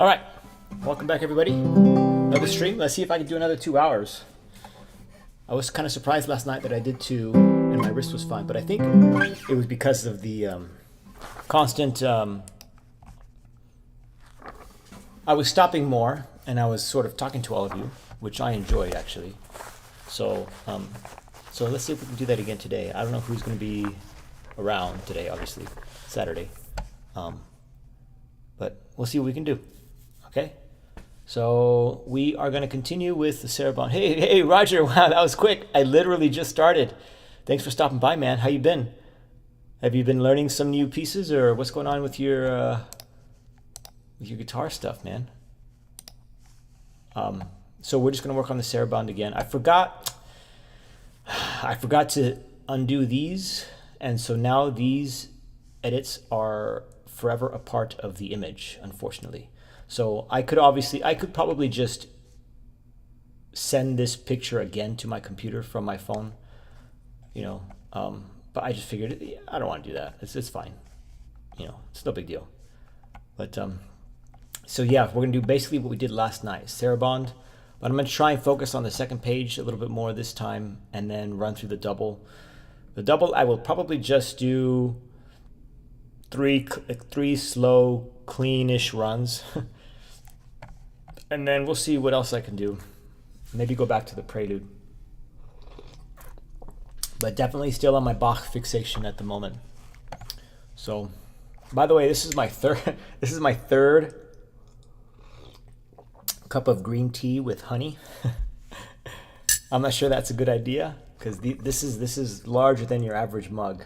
All right, welcome back everybody. Another stream. Let's see if I can do another 2 hours. I was kind of surprised last night that I did 2 and my wrist was fine, but I think it was because of the constant, I was stopping more and I was sort of talking to all of you, which I enjoyed actually. So, so let's see if we can do that again today. I don't know who's going to be around today, obviously, Saturday. But we'll see what we can do. Okay, so we are going to continue with the Sarabande. Hey, Roger! Wow, that was quick. I literally just started. Thanks for stopping by, man. How you been? Have you been learning some new pieces, or what's going on with your guitar stuff, man? So we're just going to work on the Sarabande again. I forgot to undo these, and so now these edits are forever a part of the image, unfortunately. So I could probably just send this picture again to my computer from my phone, you know, but I just figured I don't want to do that. It's fine, you know, it's no big deal. But so yeah, we're gonna do basically what we did last night, Sarabande, but I'm gonna try and focus on the second page a little bit more this time, and then run through the double. The double I will probably just do three slow, cleanish runs. And then we'll see what else I can do. Maybe go back to the prelude. But definitely still on my Bach fixation at the moment. So, by the way, this is my third cup of green tea with honey. I'm not sure that's a good idea because this is larger than your average mug. I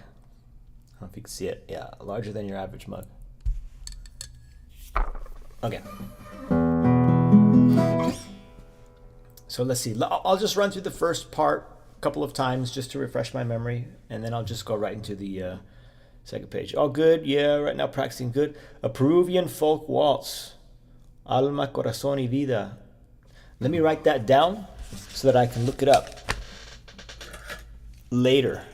don't know if you can see it. Yeah, larger than your average mug. Okay. So let's see. I'll just run through the first part a couple of times just to refresh my memory, and then I'll just go right into the second page. All good. Yeah, right now practicing good. A Peruvian folk waltz. Alma, corazón y vida. Let me write that down so that I can look it up later.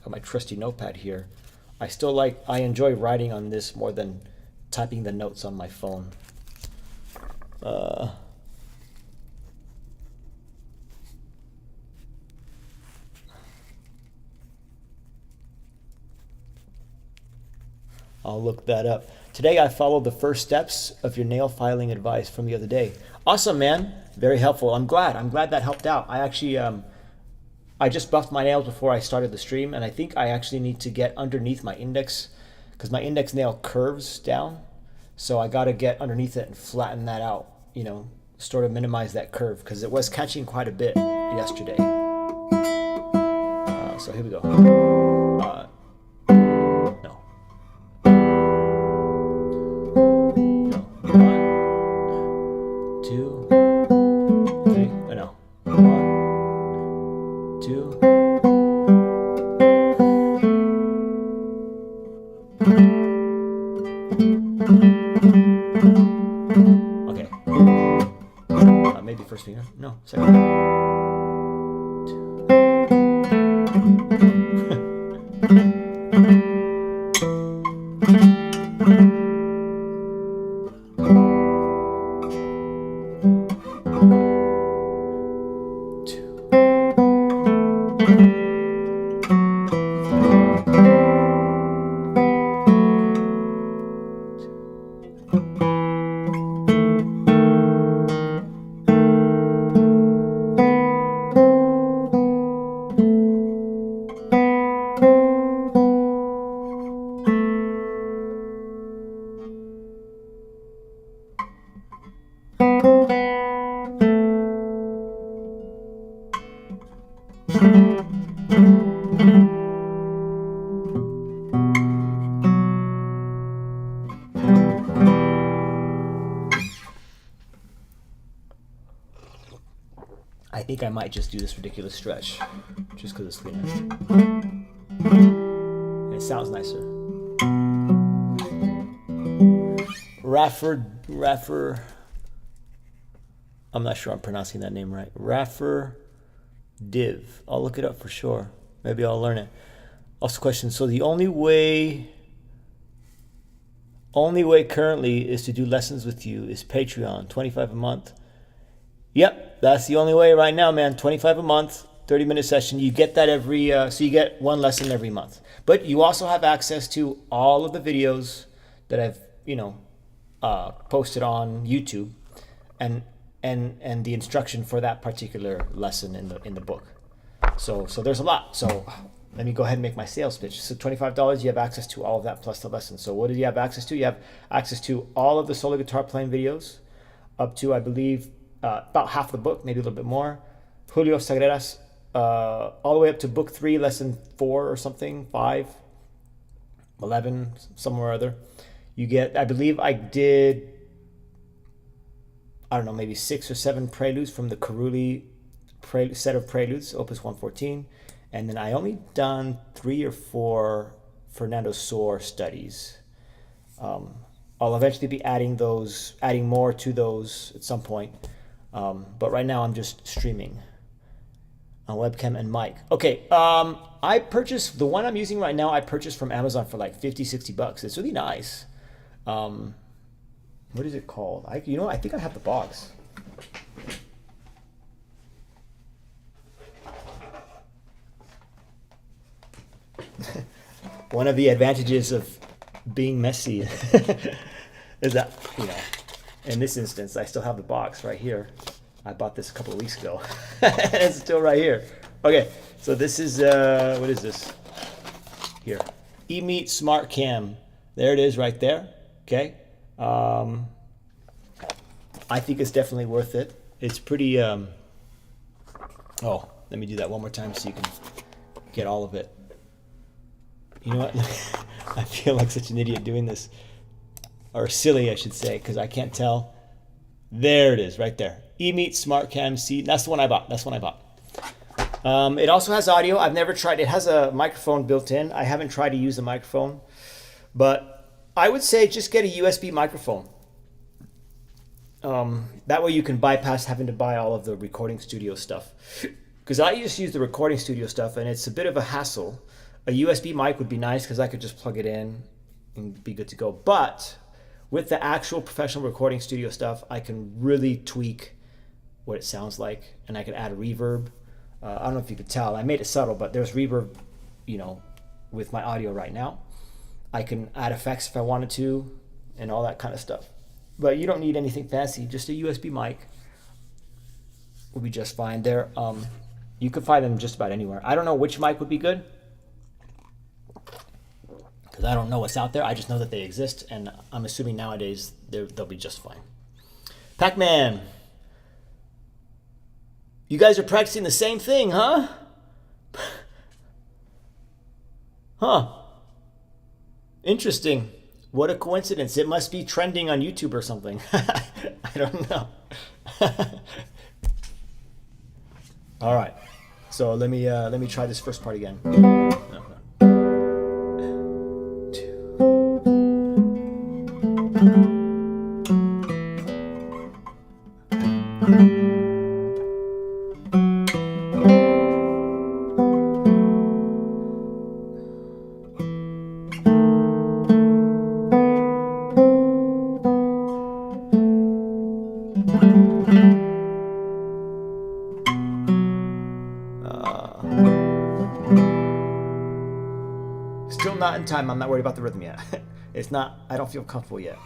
Got my trusty notepad here. I enjoy writing on this more than typing the notes on my phone. I'll look that up. Today I followed the first steps of your nail filing advice from the other day. Awesome, man. Very helpful. I'm glad that helped out. I actually I just buffed my nails before I started the stream, and I think I actually need to get underneath my index because my index nail curves down. So I got to get underneath it and flatten that out, you know, sort of minimize that curve because it was catching quite a bit yesterday. So here we go. No. No. 1, 2, 3. No. 1, 2. Okay. Maybe first finger. No, second. 2. I think I might just do this ridiculous stretch, just because it's cleaner. And it sounds nicer. Raffer. I'm not sure I'm pronouncing that name right. Raffer Div. I'll look it up for sure. Maybe I'll learn it. Also question, so the only way Only way currently is to do lessons with you is Patreon, 25 a month. Yep, that's the only way right now, man. 25 a month, 30-minute session. You get that every, so you get one lesson every month. But you also have access to all of the videos that I've, posted on YouTube, and the instruction for that particular lesson in the book. So there's a lot. So let me go ahead and make my sales pitch. So $25, you have access to all of that plus the lesson. So what do you have access to? You have access to all of the solo guitar playing videos, up to, I believe, about half the book, maybe a little bit more. Julio Sagreras, all the way up to book 3, lesson 4 or something, 5, 11, somewhere or other. You get, I believe I did, I don't know, maybe 6 or 7 preludes from the Carulli set of preludes, Opus 114. And then I only done 3 or 4 Fernando Sor studies. I'll eventually be adding more to those at some point. But right now I'm just streaming on webcam and mic. Okay, I purchased, the one I'm using right now, I purchased from Amazon for like $50-$60. It's really nice. What is it called? I think I have the box. One of the advantages of being messy is that, in this instance, I still have the box right here. I bought this a couple of weeks ago. And it's still right here. Okay, so this is, what is this? Here. eMeet Smart Cam. There it is right there. Okay. I think it's definitely worth it. It's pretty, let me do that one more time so you can get all of it. You know what? I feel like such an idiot doing this. Or silly, I should say, because I can't tell. There it is, right there. eMeet Smart Cam C. That's the one I bought. It also has audio. I've never tried. It has a microphone built in. I haven't tried to use the microphone. But I would say just get a USB microphone. That way you can bypass having to buy all of the recording studio stuff. Because I used to use the recording studio stuff, and it's a bit of a hassle. A USB mic would be nice because I could just plug it in and be good to go. But with the actual professional recording studio stuff, I can really tweak what it sounds like, and I can add reverb. I don't know if you could tell. I made it subtle, but there's reverb, with my audio right now. I can add effects if I wanted to, and all that kind of stuff. But you don't need anything fancy. Just a USB mic will be just fine. There, you can find them just about anywhere. I don't know which mic would be good, because I don't know what's out there. I just know that they exist, and I'm assuming nowadays they'll be just fine. Pac-Man, you guys are practicing the same thing, huh? Huh. Interesting. What a coincidence. It must be trending on YouTube or something. I don't know. All right. So let me try this first part again. Still not in time. I'm not worried about the rhythm yet. It's not, I don't feel comfortable yet.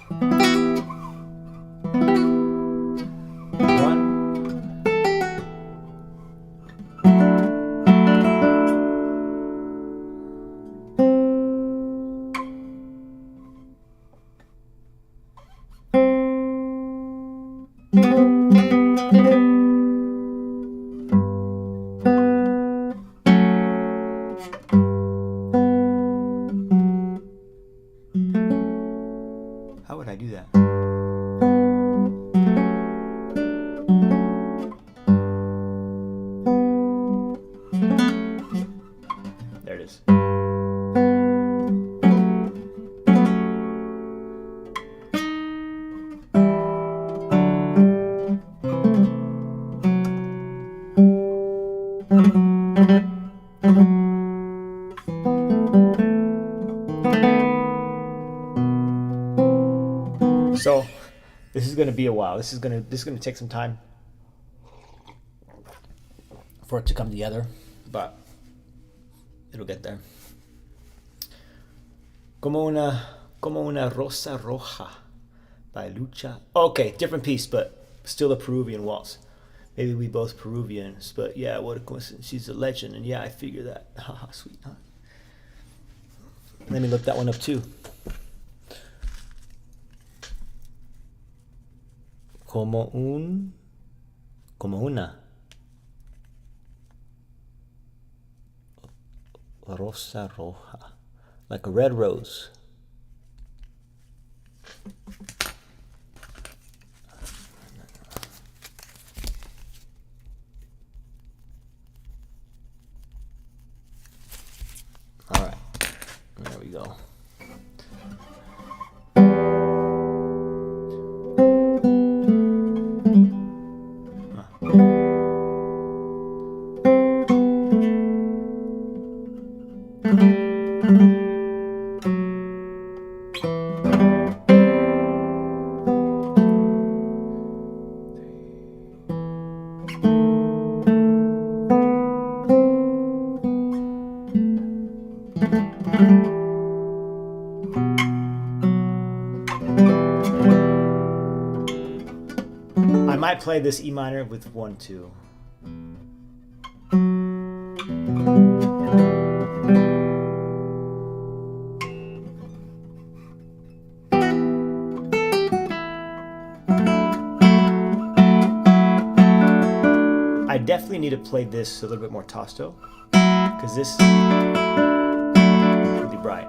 How would I do that? There it is. So this is going to be a while. This is going to take some time for it to come together, but it'll get there. Como una rosa roja by Lucha. Okay, different piece, but still a Peruvian waltz. Maybe we both Peruvians, but yeah, what a coincidence. She's a legend, and yeah, I figure that. Haha, sweet. Huh? Let me look that one up too. Como una rosa roja, like a red rose. All right, there we go. I might play this E minor with 1-2. I definitely need to play this a little bit more tosto, because this is really bright.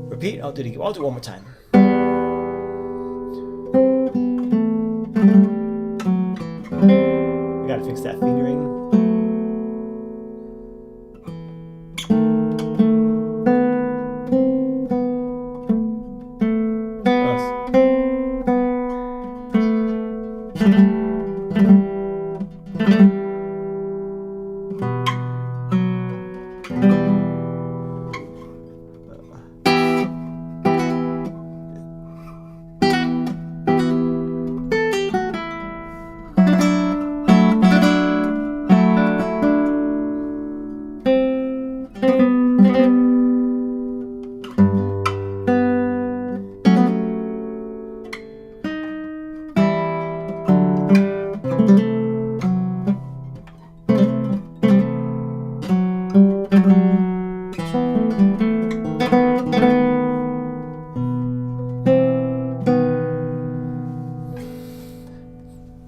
Repeat. I'll do it one more time. I gotta fix that fingering.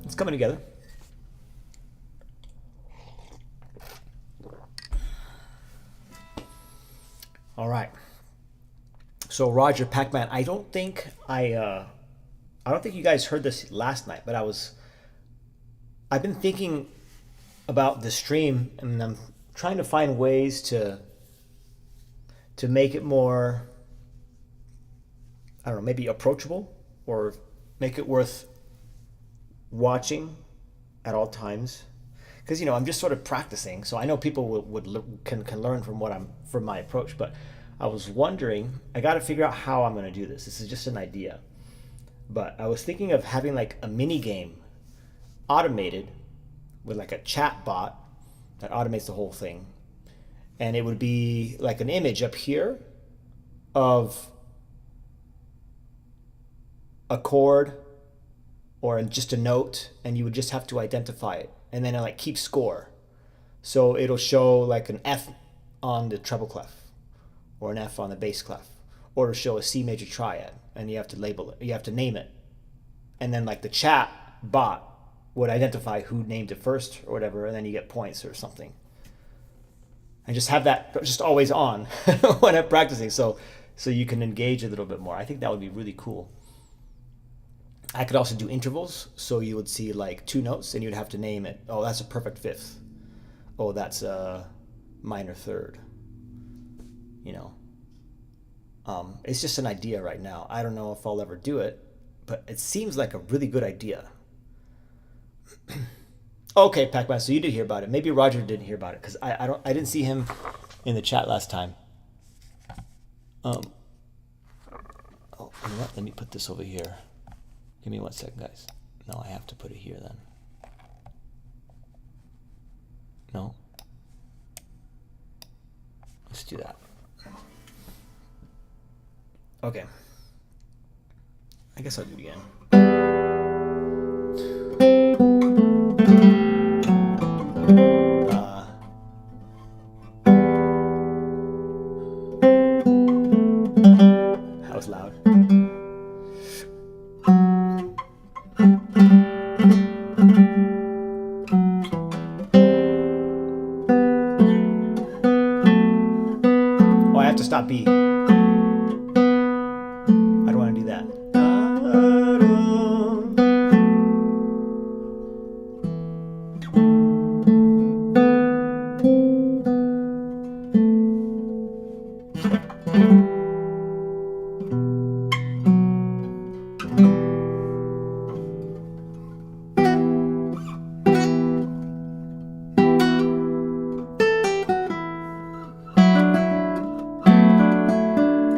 It's coming together. All right. So Roger Pac-Man, I don't think you guys heard this last night, but I've been thinking about the stream, and I'm trying to find ways to make it more, I don't know, maybe approachable, or make it worth watching at all times, because I'm just sort of practicing, so I know people can learn from my approach. But I was wondering, I got to figure out how I'm going to do this. This is just an idea, but I was thinking of having like a mini game, automated, with like a chat bot that automates the whole thing, and it would be like an image up here of a chord or just a note, and you would just have to identify it, and then it like keeps score. So it'll show like an F on the treble clef, or an F on the bass clef, or it'll show a C major triad, and you have to label it, you have to name it, and then like the chat bot would identify who named it first or whatever, and then you get points or something. and just have that just always on when I'm practicing, so you can engage a little bit more. I think that would be really cool. I could also do intervals, so you would see like 2 notes and you'd have to name it. Oh, that's a perfect fifth. Oh, that's a minor third. You know, it's just an idea right now. I don't know if I'll ever do it, but it seems like a really good idea. Okay, Pac-Man, so you did hear about it. Maybe Roger didn't hear about it because I didn't see him in the chat last time. Oh, you know what? Let me put this over here. Give me 1 second, guys. No, I have to put it here then. No. Let's do that. Okay. I guess I'll do it again. That was loud. Oh, I have to stop B. I don't want to do that.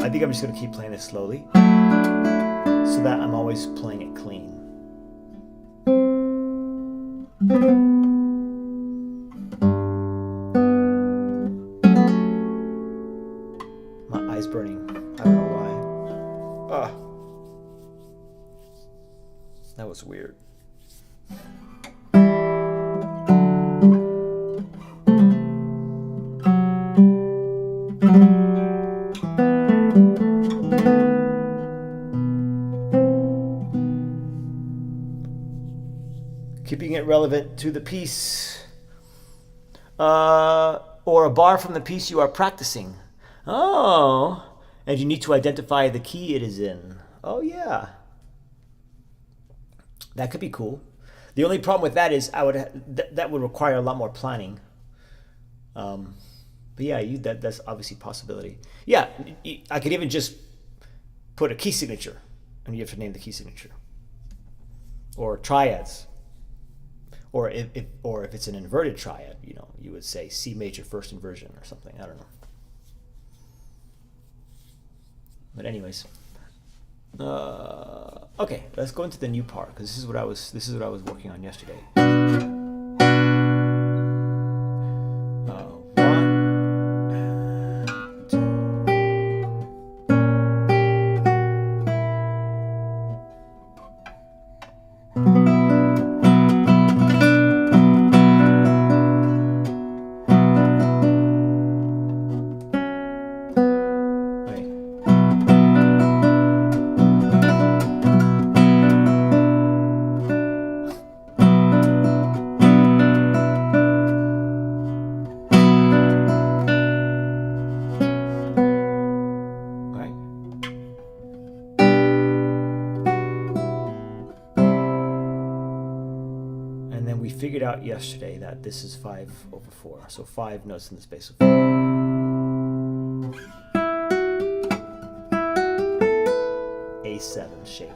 I think I'm just going to keep playing this slowly so that I'm always playing it clean. My eye's burning. I don't know why. Ah, that was weird. Keeping it relevant to the piece. Or a bar from the piece you are practicing. Oh, and you need to identify the key it is in. Oh, yeah. That could be cool. The only problem with that is that would require a lot more planning. But yeah, that's obviously a possibility. Yeah, I could even just put a key signature, and you have to name the key signature. Or triads. Or if it's an inverted triad, you know, you would say C major first inversion or something. I don't know. But anyways, okay, let's go into the new part because this is what I was working on yesterday. Figured out yesterday that this is 5/4, so 5 notes in the space of 4. A7 shape.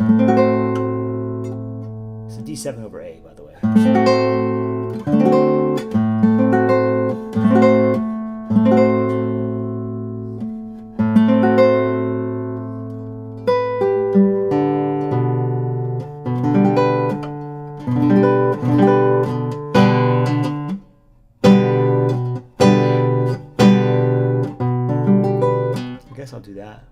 It's a D7 over A, by the way. I'll do that.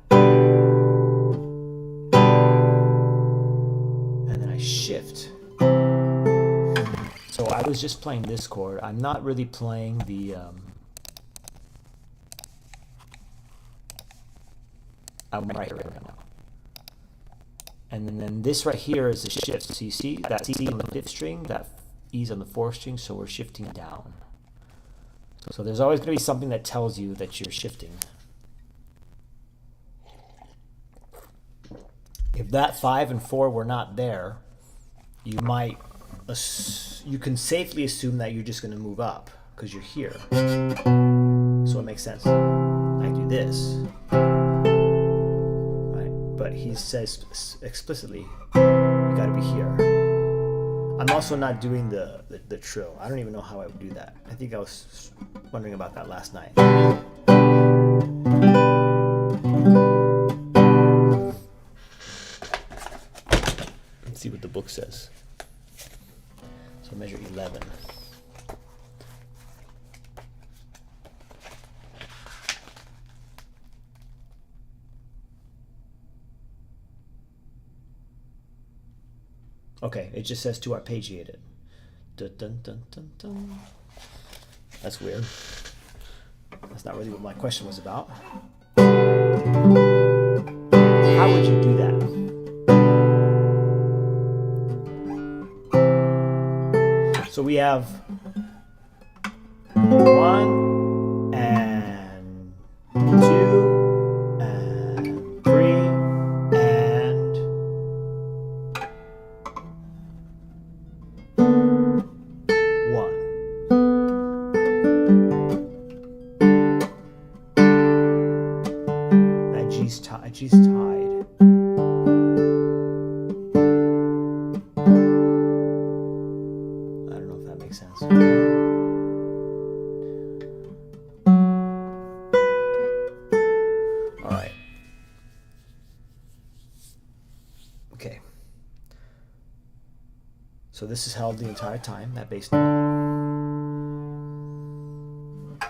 And then I shift. So I was just playing this chord. I'm not really playing the I'm right here right now. And then this right here is a shift. So you see that C on the 5th string, that E's on the 4th string, so we're shifting down. So there's always going to be something that tells you that you're shifting. If that 5 and 4 were not there, you can safely assume that you're just going to move up because you're here. So it makes sense. I do this, right? But he says explicitly, you got to be here. I'm also not doing the trill. I don't even know how I would do that. I think I was wondering about that last night. Let's see what the book says. So measure 11. Okay, it just says to arpeggiate it. Dun, dun, dun, dun, dun. That's weird. That's not really what my question was about. How would you do that? So we have 1 and 2 and 3 and 1. That G's tied. Sense. All right. Okay. So this is held the entire time, that bass note.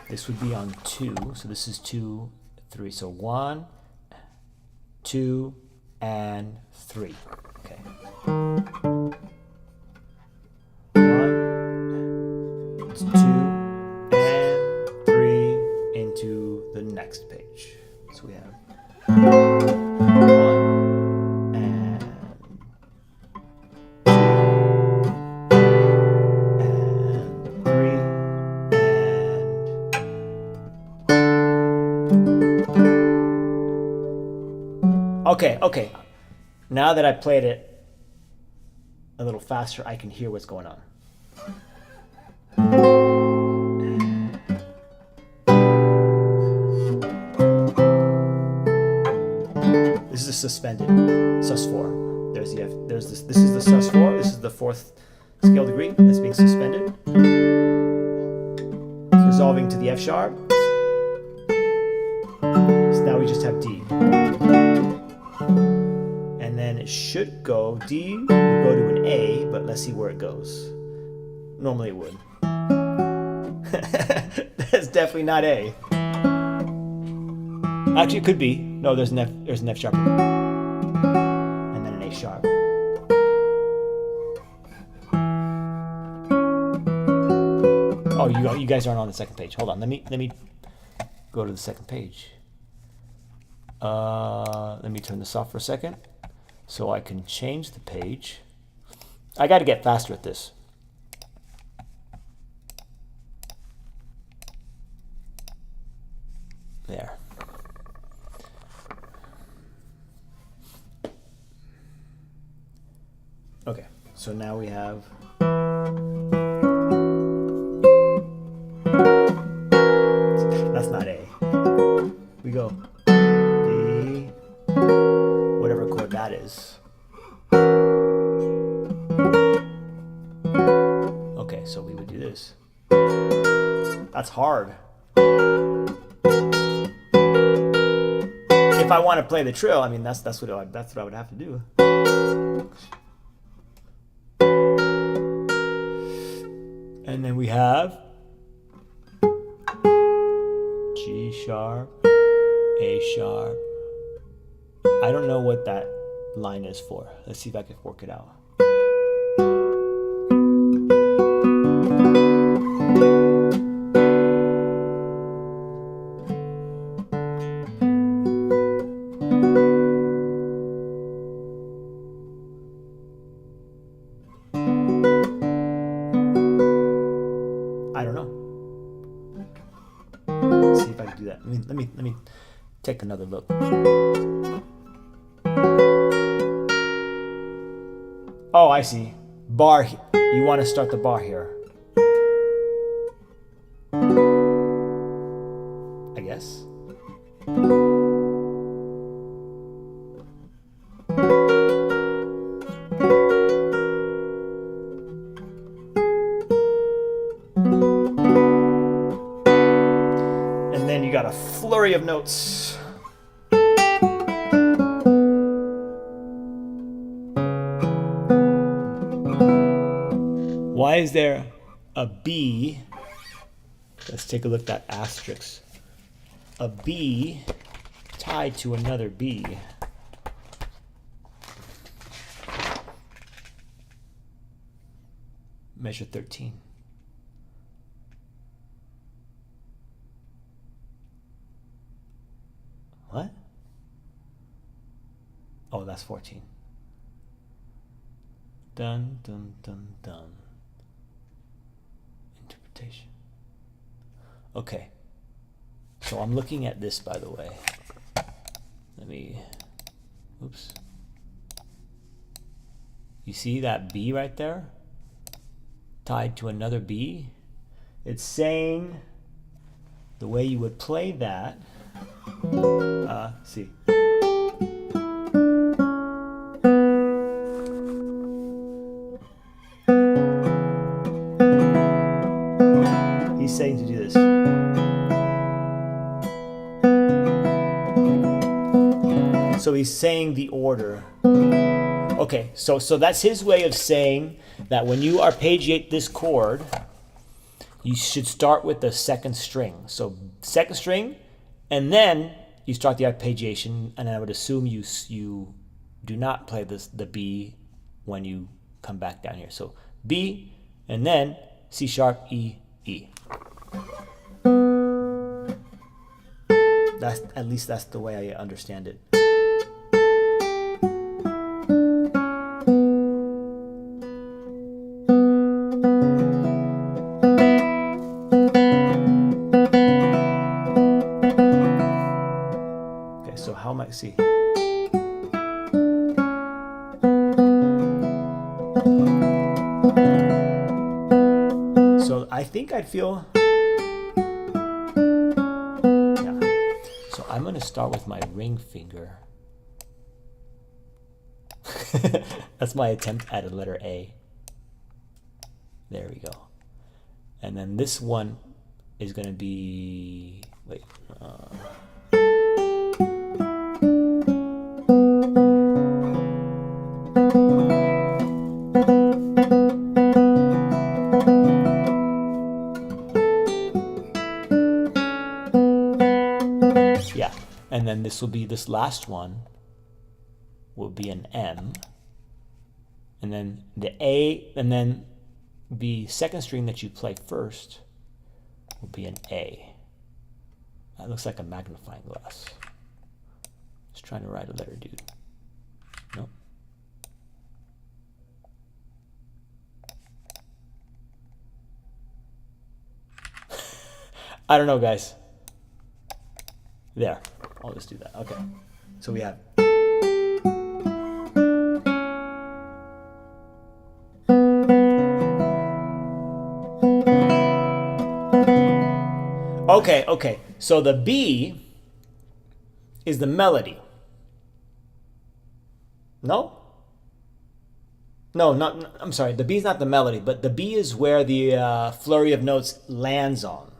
This would be on 2. So this is 2, 3. So 1, 2, and 3. Okay. 2 and 3 into the next page. So we have 1 and 2 and 3 and okay. Now that I played it a little faster, I can hear what's going on. This is a suspended sus4. There's the F. There's this. This is the sus4. This is the 4th scale degree that's being suspended. It's resolving to the F sharp. So now we just have D. And then it should go, D would go to an A, but let's see where it goes. Normally it would. That's definitely not A. Actually, it could be. No, there's an F sharp. And then an A sharp. Oh, you guys aren't on the second page. Hold on. Let me go to the second page. Let me turn this off for a second so I can change the page. I got to get faster at this. There. Okay, so now we have that's not A. We go D, whatever chord that is. Okay, so we would do this. That's hard. If I want to play the trill, I mean that's what I would have to do. And then we have G sharp, A sharp. I don't know what that line is for. Let's see if I can work it out. I don't know. Let me take another look. Oh, I see. Bar. You want to start the bar here. I guess. And then you got a flurry of notes. Why is there a B? Let's take a look at that asterisk. A B tied to another B. Measure 13. What? Oh, that's 14. Dun, dun, dun, dun. Interpretation. Okay. So I'm looking at this, by the way. Let me, oops. You see that B right there? Tied to another B? It's saying the way you would play that. See. He's saying to do this. So he's saying the order. Okay, so that's his way of saying that when you arpeggiate this chord, you should start with the second string. So second string, and then you start the arpeggiation, and I would assume you do not play the B when you come back down here. So B, and then C sharp, E, E. At least that's the way I understand it. Okay, so how might see? So I think I'd feel. I'm going to start with my ring finger. That's my attempt at a letter A. There we go. And then this one is going to be, wait. Yeah, and then this will be, this last one will be an M, and then the A, and then the second string that you play first will be an A. That looks like a magnifying glass. Just trying to write a letter, dude. Nope. I don't know, guys. There, I'll just do that. Okay, so we have. Okay, so the B is the melody. No? No, I'm sorry, the B is not the melody, but the B is where the flurry of notes lands on.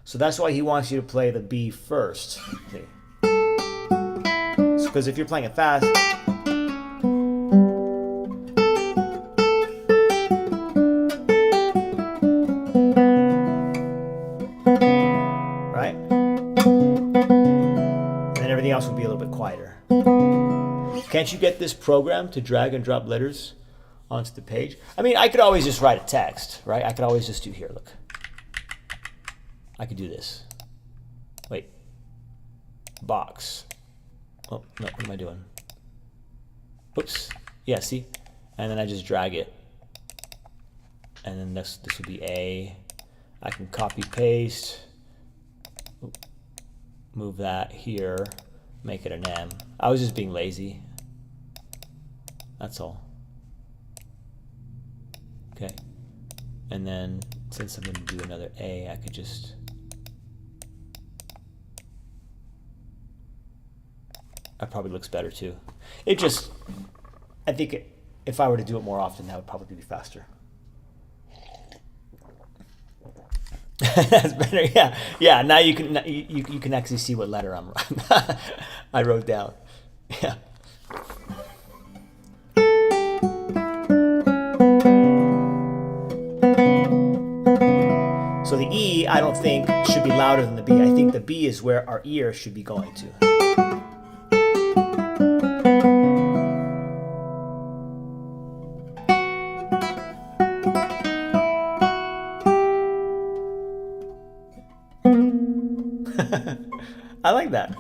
So that's why he wants you to play the B first. Because if you're playing it fast, right? And then everything else will be a little bit quieter. Can't you get this program to drag and drop letters onto the page? I mean, I could always just write a text, right? I could always just do here, look. I could do this. Wait. Box. Oh, no, what am I doing? Oops. Yeah, see? And then I just drag it. And then this would be A. I can copy paste. move that here, make it an M. I was just being lazy. That's all. Okay. And then since I'm going to do another A, I could just that probably looks better too. It just, I think if I were to do it more often, that would probably be faster. That's better. Yeah, yeah. Now you can actually see what letter I wrote down. Yeah. So the E, I don't think should be louder than the B. I think the B is where our ear should be going to. I like that.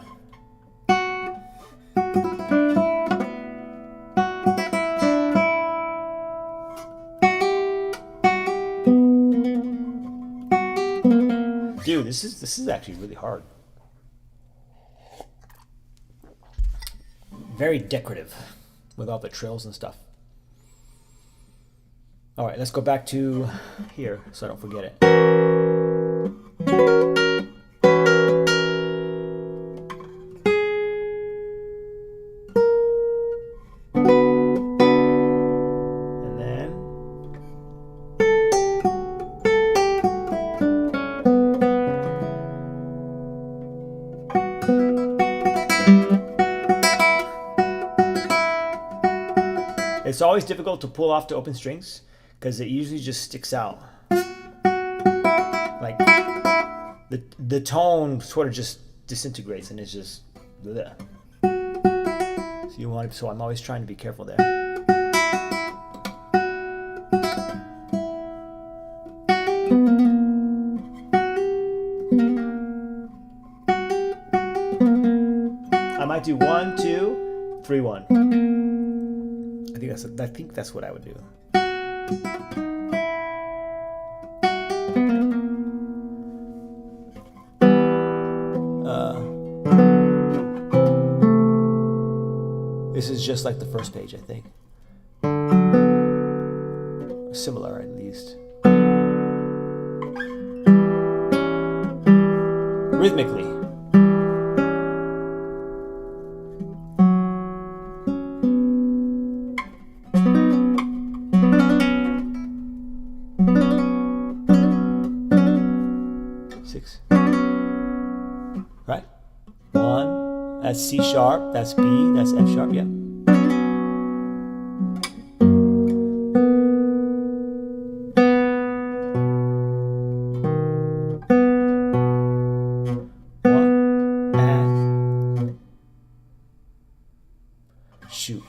Dude, this is actually really hard. Very decorative with all the trills and stuff. All right, let's go back to here so I don't forget it. It's always difficult to pull off to open strings because it usually just sticks out. Like the tone sort of just disintegrates and it's just bleh. So I'm always trying to be careful there. I might do 1, 2, 3, 1. I think that's what I would do. This is just like the first page, I think. Similar, at least. Rhythmically. Right? 1, that's C sharp, that's B, that's F sharp, yeah. Shoot.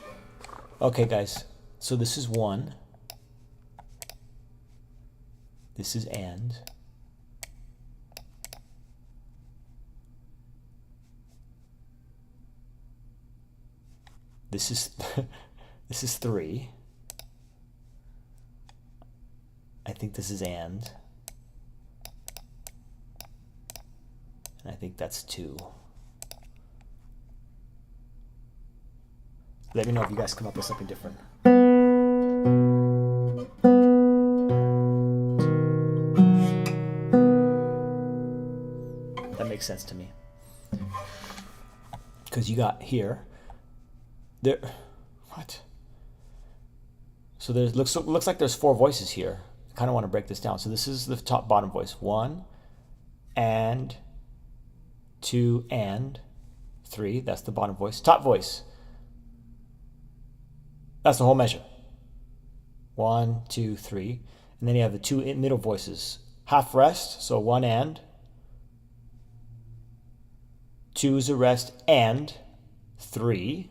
Okay, guys, so this is 1. This is and. This is this is 3. I think this is and I think that's 2. Let me know if you guys come up with something different. That makes sense to me. Because you got here. There, what? So there looks like there's 4 voices here. I kind of want to break this down. So this is the top bottom voice. 1 and 2 and 3. That's the bottom voice. Top voice. That's the whole measure. 1, 2, 3, and then you have the 2 middle voices. Half rest. So 1 and 2 is a rest and 3.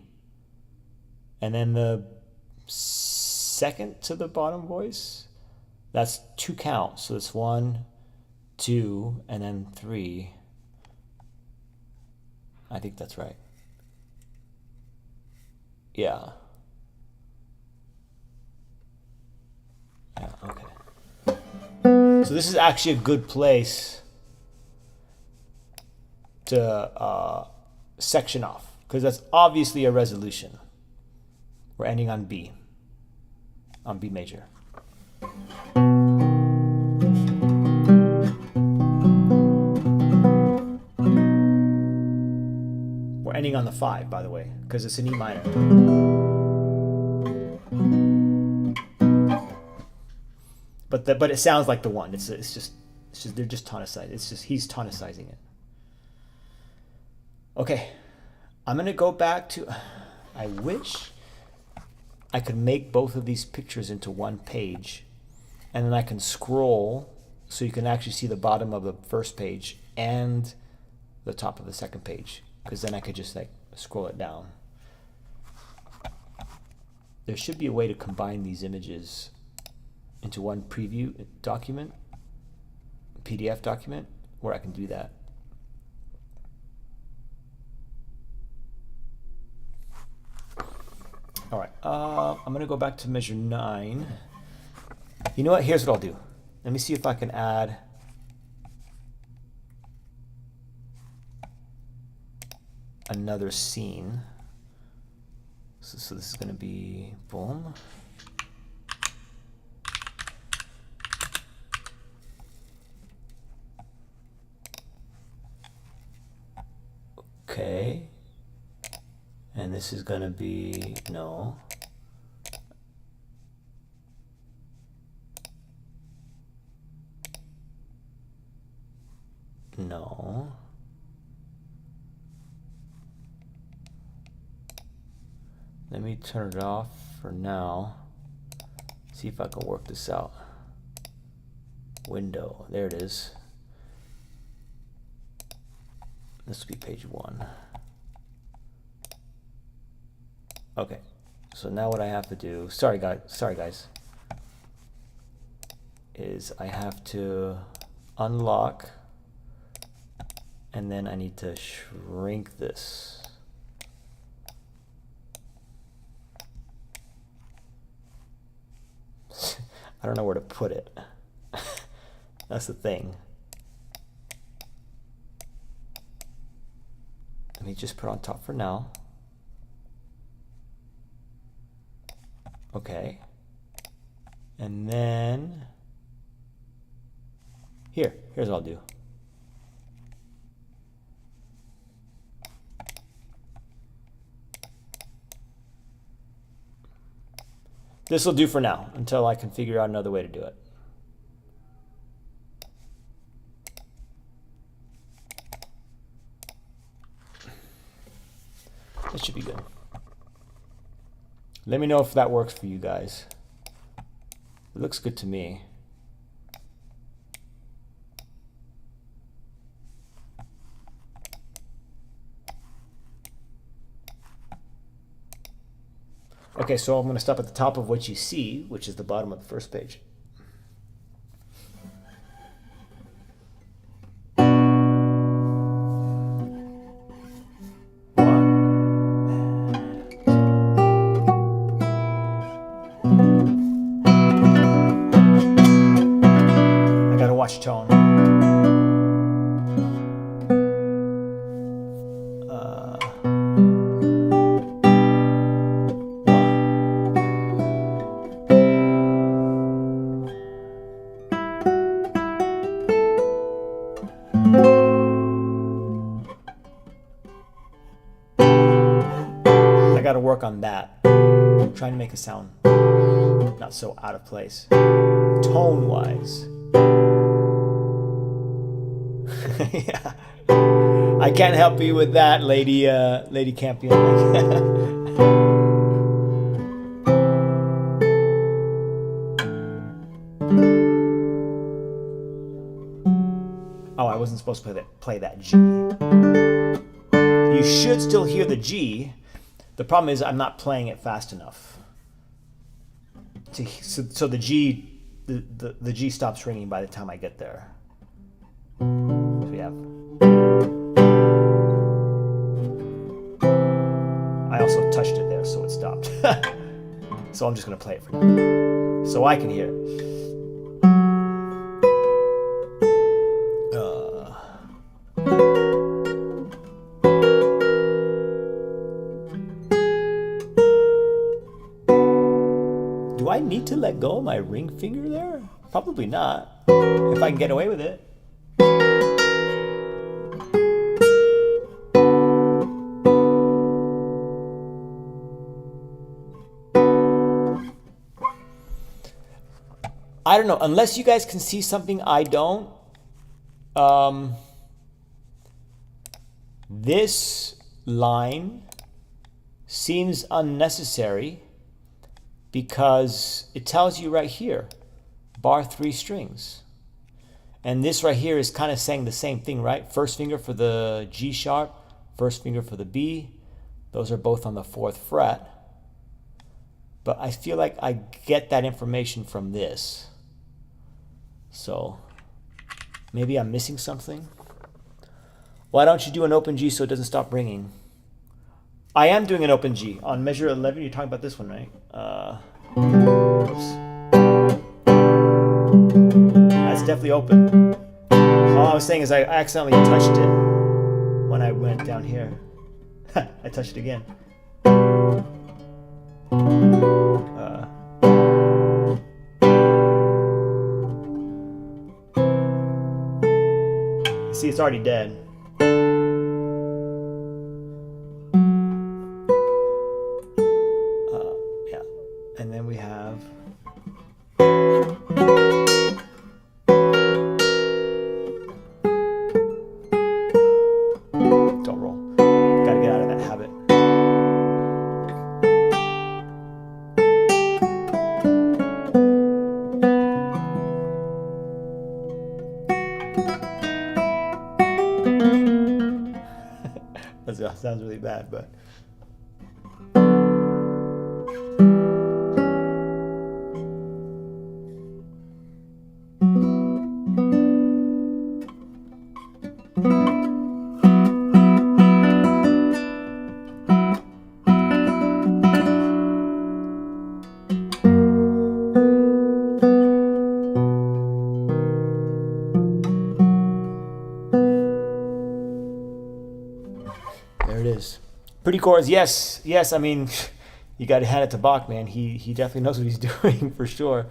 And then the second to the bottom voice, that's 2 counts. So it's 1, 2, and then 3. I think that's right. Yeah. Yeah, okay. So this is actually a good place to section off, because that's obviously a resolution. We're ending on B major. We're ending on the 5, by the way, because it's an E minor. But it sounds like the 1. It's just they're just tonicized. It's just he's tonicizing it. Okay, I'm gonna go back to. I wish I could make both of these pictures into one page, and then I can scroll so you can actually see the bottom of the first page and the top of the second page, because then I could just like scroll it down. There should be a way to combine these images into one preview document, PDF document, where I can do that. All right, I'm gonna go back to measure 9. You know what, here's what I'll do. Let me see if I can add another scene. So this is gonna be boom. Okay, and this is gonna be no. No. Let me turn it off for now. See if I can work this out. Window, there it is. This will be page 1. Okay, so now what I have to do, sorry guys, is I have to unlock, and then I need to shrink this. I don't know where to put it. That's the thing. Let me just put it on top for now. Okay. And then here's what I'll do. This will do for now until I can figure out another way to do it. That should be good. Let me know if that works for you guys. It looks good to me. Okay, so I'm going to stop at the top of what you see, which is the bottom of the first page. I got to watch tone. I got to work on that. I'm trying to make it sound not so out of place, tone-wise. Yeah, I can't help you with that, lady Campion. Oh, I wasn't supposed to play that G. You should still hear the G. The problem is I'm not playing it fast enough. So the G, the G stops ringing by the time I get there. So we have. I also touched it there, so it stopped. So I'm just going to play it for now, so I can hear it. I need to let go of my ring finger there? Probably not. If I can get away with it. I don't know, unless you guys can see something I don't. This line seems unnecessary because it tells you right here, bar 3 strings. And this right here is kind of saying the same thing, right? First finger for the G sharp, first finger for the B. Those are both on the 4th fret. But I feel like I get that information from this. So maybe I'm missing something. Why don't you do an open G so it doesn't stop ringing? I am doing an open G. On measure 11, you're talking about this one, right? Oops. That's definitely open. All I was saying is I accidentally touched it when I went down here. I touched it again. See, it's already dead. Yeah, and then we have. Don't roll. Gotta get out of that habit. That sounds really bad, but. There it is. Pretty chords, yes. I mean, you got to hand it to Bach, man. He definitely knows what he's doing for sure.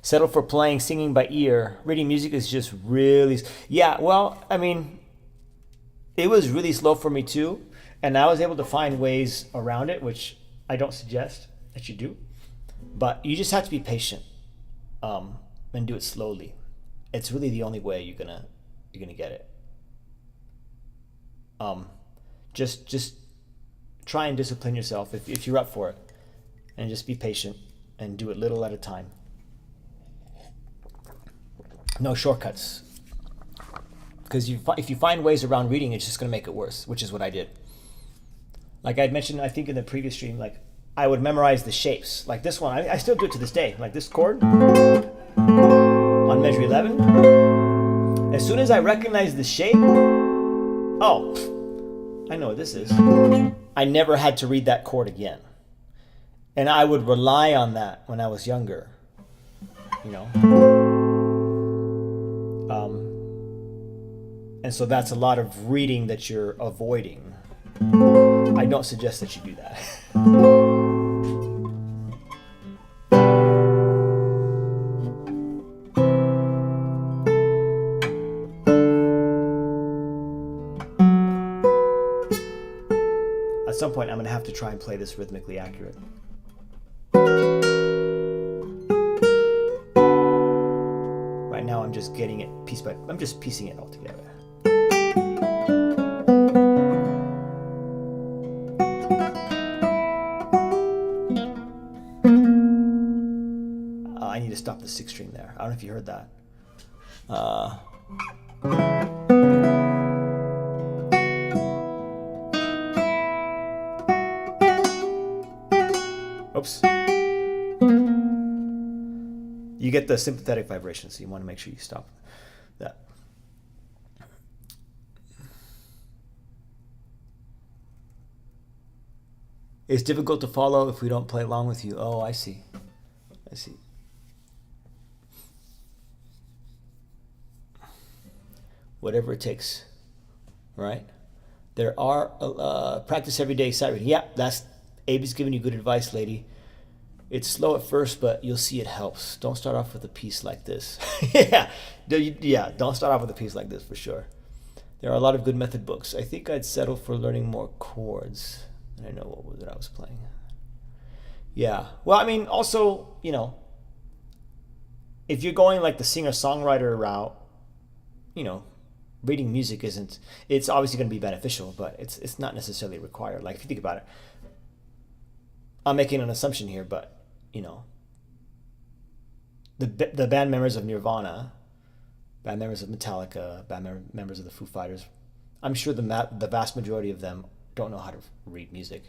Settle for playing, singing by ear. Reading music is just really, yeah. Well, I mean, it was really slow for me too, and I was able to find ways around it, which I don't suggest that you do. But you just have to be patient, and do it slowly. It's really the only way you're gonna get it. Just try and discipline yourself if you're up for it, and just be patient and do it little at a time. No shortcuts, because if you find ways around reading, it's just going to make it worse, which is what I did. Like I'd mentioned, I think in the previous stream, like I would memorize the shapes. Like this one, I still do it to this day. Like this chord on measure 11. As soon as I recognize the shape, oh, I know what this is. I never had to read that chord again. And I would rely on that when I was younger, you know. And so that's a lot of reading that you're avoiding. I don't suggest that you do that. At some point, I'm going to have to try and play this rhythmically accurate. Right now, I'm just getting it piece by. I'm just piecing it all together. I need to stop the 6th string there. I don't know if you heard that. Oops. You get the sympathetic vibration, so you want to make sure you stop that. It's difficult to follow if we don't play along with you. Oh, I see. I see. Whatever it takes, right? There are practice every day sight reading. Yeah, that's Abe's giving you good advice, lady. It's slow at first, but you'll see it helps. Don't start off with a piece like this. Yeah, yeah, don't start off with a piece like this for sure. There are a lot of good method books. I think I'd settle for learning more chords. I know what was it I was playing. Yeah, well, I mean, also, you know, if you're going like the singer-songwriter route, you know, reading music isn't, it's obviously going to be beneficial, but it's not necessarily required. Like if you think about it, I'm making an assumption here, but you know, the band members of Nirvana, band members of Metallica, band members of the Foo Fighters, I'm sure the vast majority of them don't know how to read music.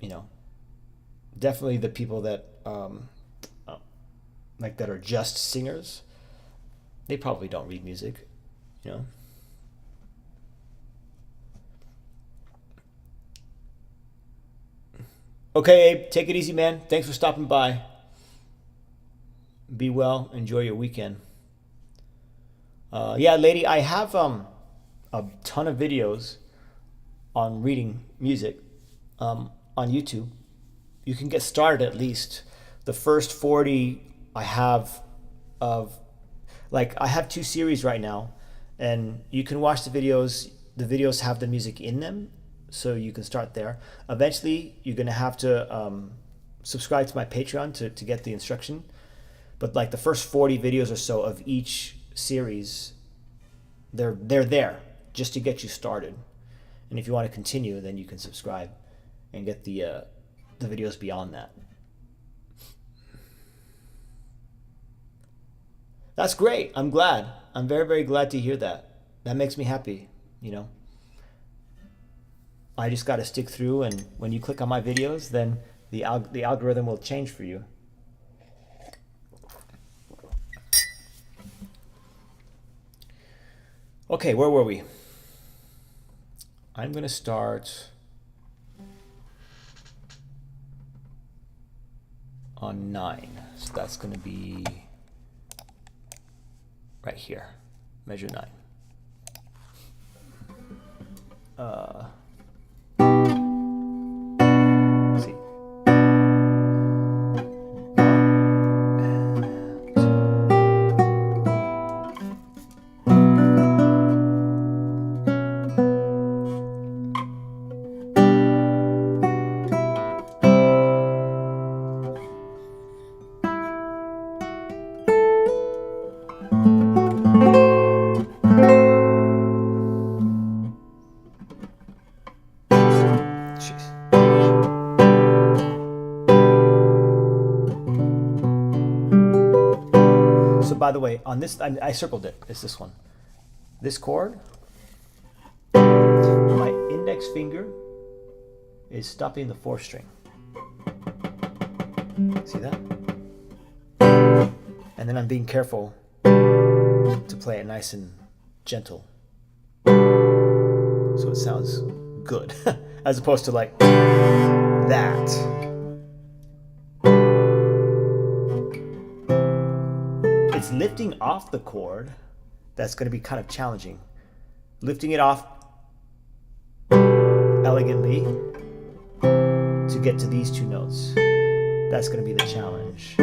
You know, definitely the people that like that are just singers, they probably don't read music, you know. Okay, Abe, take it easy, man. Thanks for stopping by. Be well. Enjoy your weekend. Yeah, lady, I have a ton of videos on reading music on YouTube. You can get started at least. The first 40 I have of, like, I have 2 series right now, and you can watch the videos. The videos have the music in them, so you can start there. Eventually, you're gonna have to subscribe to my Patreon to get the instruction. But like the first 40 videos or so of each series, they're there just to get you started. And if you want to continue, then you can subscribe and get the videos beyond that. That's great. I'm glad. I'm very, very glad to hear that. That makes me happy, you know. I just got to stick through, and when you click on my videos, then the algorithm will change for you. Okay, where were we? I'm going to start on 9. So that's going to be right here, measure 9. Let's see. By the way, on this, I circled it. It's this one. This chord, my index finger is stopping the 4th string. See that? And then I'm being careful to play it nice and gentle, so it sounds good, as opposed to like that. It's lifting off the chord that's going to be kind of challenging. Lifting it off elegantly to get to these 2 notes. That's going to be the challenge.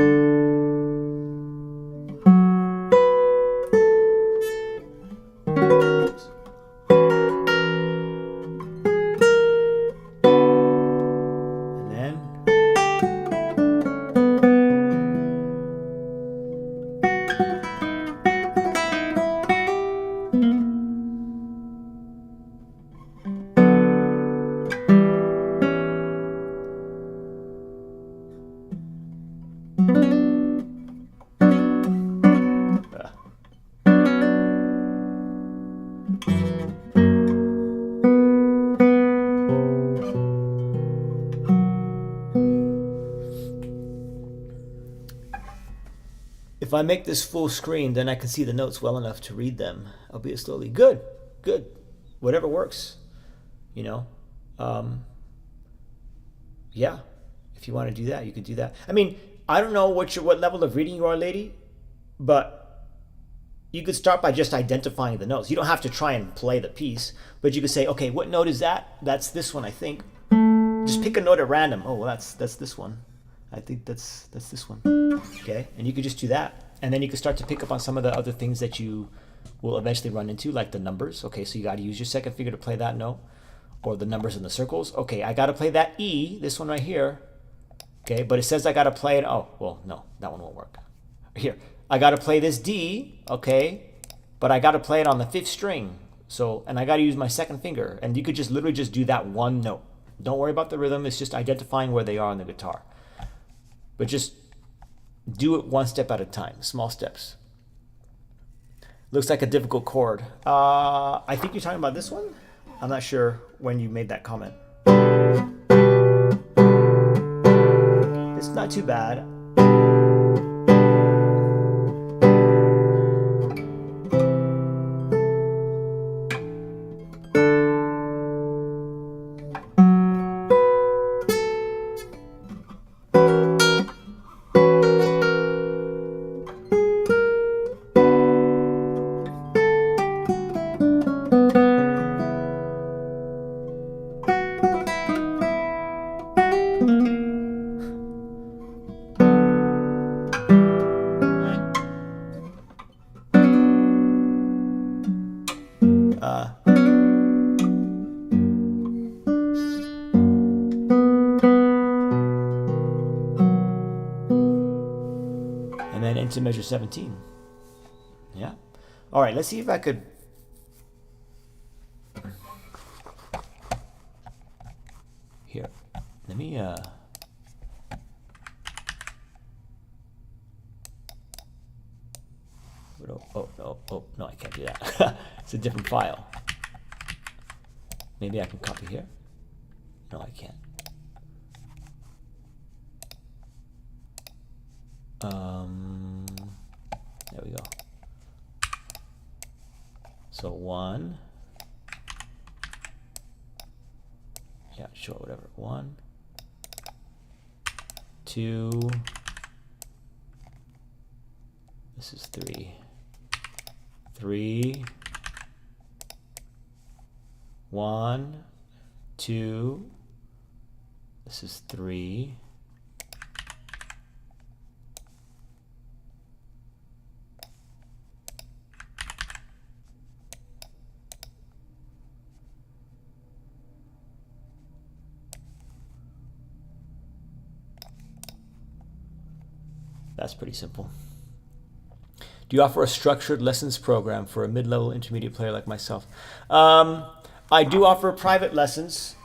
If I make this full screen, then I can see the notes well enough to read them, albeit slowly. Good, good. Whatever works, you know. Yeah, if you want to do that, you can do that. I mean, I don't know what level of reading you are, lady, but you could start by just identifying the notes. You don't have to try and play the piece, but you could say, okay, what note is that? That's this one, I think. just pick a note at random. Oh, well, that's this one. I think that's this one. Okay, and you could just do that, and then you can start to pick up on some of the other things that you will eventually run into, like the numbers. Okay, so you got to use your second finger to play that note, or the numbers in the circles. Okay, I got to play that E, this one right here. Okay, but it says I got to play it. Oh, well, no, that one won't work. Here, I got to play this D. Okay, but I got to play it on the 5th string. So, and I got to use my second finger, and you could just literally just do that one note. Don't worry about the rhythm. It's just identifying where they are on the guitar. But just do it one step at a time, small steps. Looks like a difficult chord. I think you're talking about this one. I'm not sure when you made that comment. It's not too bad. And then into measure 17. Yeah. All right, let's see if I could. Here, let me. Oh, no, I can't do that. It's a different file. Maybe I can copy here. No, I can't. There we go. So 1. Yeah, sure, whatever. 1, 2. This is 3. 3. 1, 2. This is 3. That's pretty simple. Do you offer a structured lessons program for a mid-level intermediate player like myself? I do offer private lessons,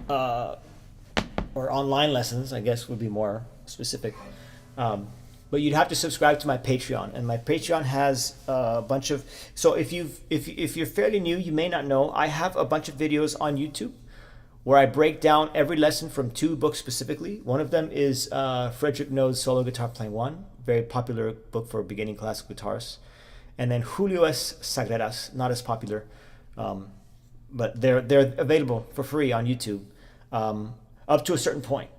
or online lessons, I guess would be more specific. But you'd have to subscribe to my Patreon, and my Patreon has a bunch of. So if you're fairly new, you may not know, I have a bunch of videos on YouTube where I break down every lesson from 2 books specifically. One of them is Frederick Node's Solo Guitar Playing 1, very popular book for beginning classical guitarists. And then Julio S. Sagreras, not as popular, but they're available for free on YouTube up to a certain point.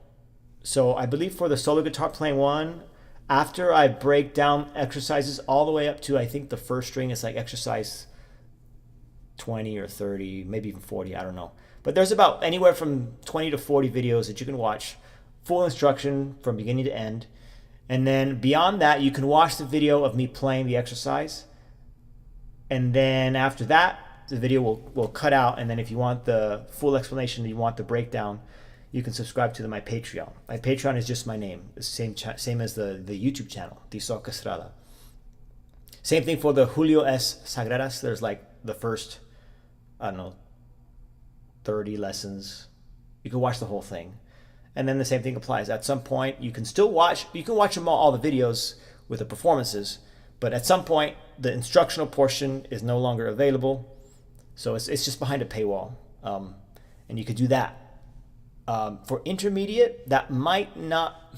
So I believe for the Solo Guitar Playing 1, after I break down exercises all the way up to, I think the 1st string is like exercise 20 or 30, maybe even 40, I don't know. But there's about anywhere from 20 to 40 videos that you can watch, full instruction from beginning to end. And then beyond that, you can watch the video of me playing the exercise. And then after that, the video will cut out. And then if you want the full explanation, you want the breakdown, you can subscribe to my Patreon. My Patreon is just my name, the same as the YouTube channel, Tiso Estrada. Same thing for the Julio S. Sagreras. There's like the first, I don't know, 30 lessons. You can watch the whole thing. And then the same thing applies. At some point, you can still watch, you can watch them all the videos with the performances, but at some point, the instructional portion is no longer available. So it's just behind a paywall. And you could do that. For intermediate, that might not...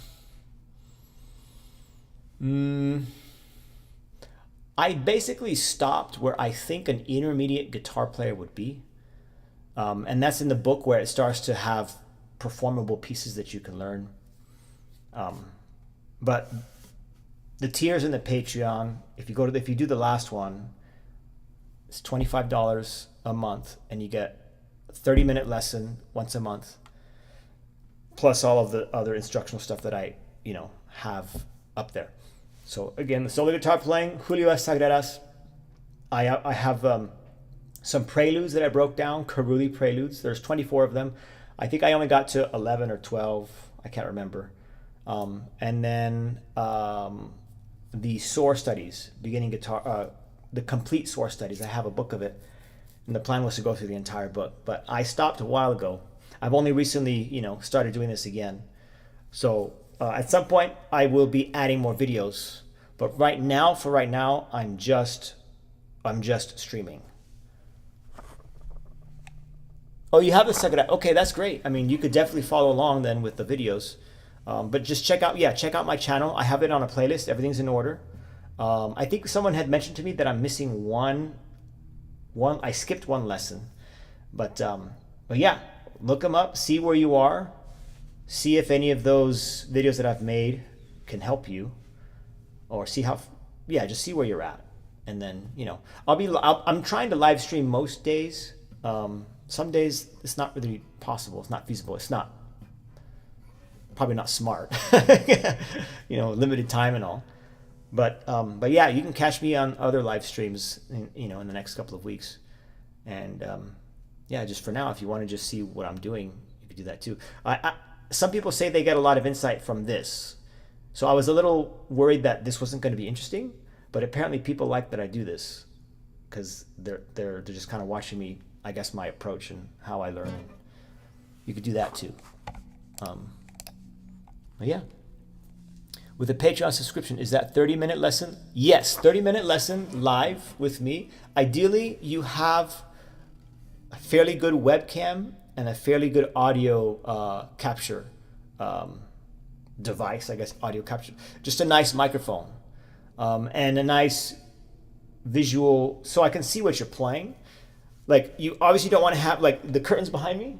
I basically stopped where I think an intermediate guitar player would be. And that's in the book where it starts to have performable pieces that you can learn. But the tiers in the Patreon, if you do the last one, it's $25 a month, and you get a 30-minute lesson once a month. plus all of the other instructional stuff that I, have up there. So again, the solo guitar playing, Julio S. Sagreras. I have some preludes that I broke down, Caruli preludes. There's 24 of them. I think I only got to 11 or 12. I can't remember. And then the SOAR studies, beginning guitar, the complete SOAR studies. I have a book of it, and the plan was to go through the entire book. But I stopped a while ago. I've only recently, started doing this again. So at some point, I will be adding more videos. But for right now, I'm just streaming. Oh, you have the second. Okay, that's great. I mean, you could definitely follow along then with the videos. But just check out my channel. I have it on a playlist. Everything's in order. I think someone had mentioned to me that I'm missing one. I skipped one lesson, but yeah, look them up. See where you are. See if any of those videos that I've made can help you, or see how. Yeah, just see where you're at, and then I'm trying to live stream most days. Some days it's not really possible. It's not feasible. It's not. Probably not smart, limited time and all. But yeah, you can catch me on other live streams, in the next couple of weeks. And yeah, just for now, if you want to just see what I'm doing, you can do that too. Some people say they get a lot of insight from this. So I was a little worried that this wasn't going to be interesting, but apparently people like that I do this because they're just kind of watching me, I guess, my approach and how I learn. You could do that too. But yeah, with a Patreon subscription, is that 30-minute lesson? Yes, 30-minute lesson live with me. Ideally, you have a fairly good webcam and a fairly good audio capture device, I guess, audio capture. Just a nice microphone and a nice visual, so I can see what you're playing. Like, you obviously don't want to have, like, the curtains behind me.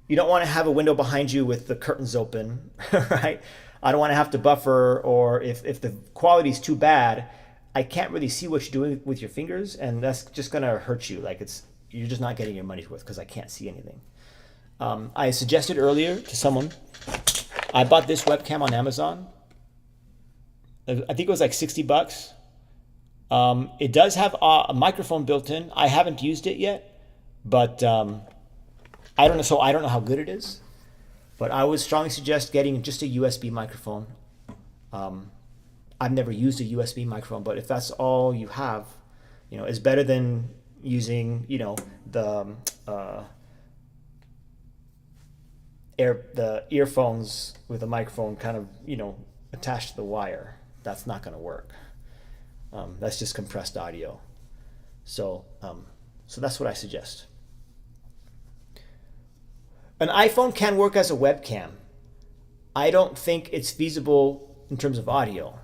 You don't want to have a window behind you with the curtains open, right? I don't want to have to buffer, or if the quality is too bad, I can't really see what you're doing with your fingers, and that's just going to hurt you. Like, you're just not getting your money's worth because I can't see anything. I suggested earlier to someone, I bought this webcam on Amazon. I think it was like $60. It does have a microphone built in. I haven't used it yet, but I don't know. So I don't know how good it is, but I would strongly suggest getting just a USB microphone. I've never used a USB microphone, but if that's all you have, it's better than using, the earphones with a microphone kind of, attached to the wire. That's not going to work. That's just compressed audio. So that's what I suggest. An iPhone can work as a webcam. I don't think it's feasible in terms of audio,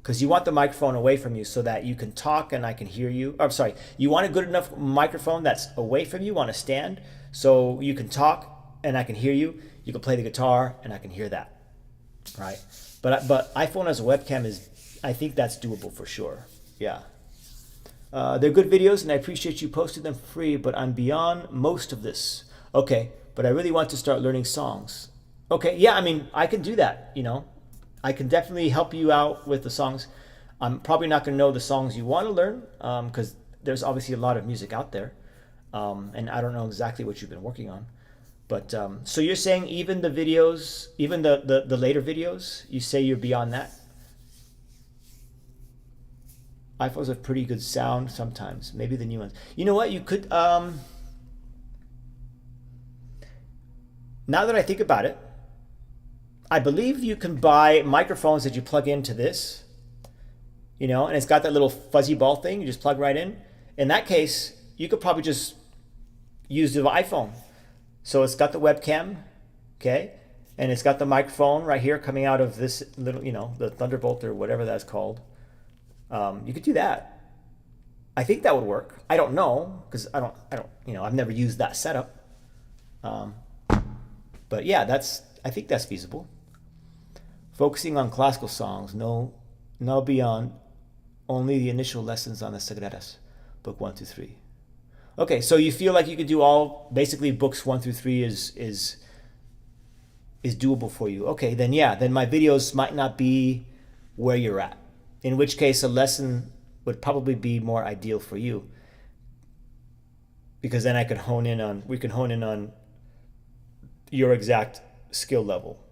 because you want the microphone away from you so that you can talk and I can hear you. I'm sorry, you want a good enough microphone that's away from you on a stand so you can talk and I can hear you. You can play the guitar and I can hear that, right? But iPhone as a webcam I think that's doable for sure. Yeah. They're good videos and I appreciate you posting them for free, but I'm beyond most of this. Okay, but I really want to start learning songs. Okay, yeah, I mean, I can do that, I can definitely help you out with the songs. I'm probably not going to know the songs you want to learn because there's obviously a lot of music out there. And I don't know exactly what you've been working on. But so you're saying even the videos, even the later videos, you say you're beyond that? iPhones have pretty good sound sometimes. Maybe the new ones. You know what? You could... Now that I think about it, I believe you can buy microphones that you plug into this, and it's got that little fuzzy ball thing you just plug right in. In that case, you could probably just use the iPhone. So it's got the webcam, okay? And it's got the microphone right here coming out of this little, the Thunderbolt or whatever that's called. You could do that. I think that would work. I don't know, because I don't, I've never used that setup. But yeah, I think that's feasible. Focusing on classical songs, no beyond, only the initial lessons on the Sagreras, book 1 through 3. Okay, so you feel like you could do all, basically books 1 through 3 is is doable for you. Okay, then yeah, then my videos might not be where you're at. In which case a lesson would probably be more ideal for you, because then we can hone in on your exact skill level.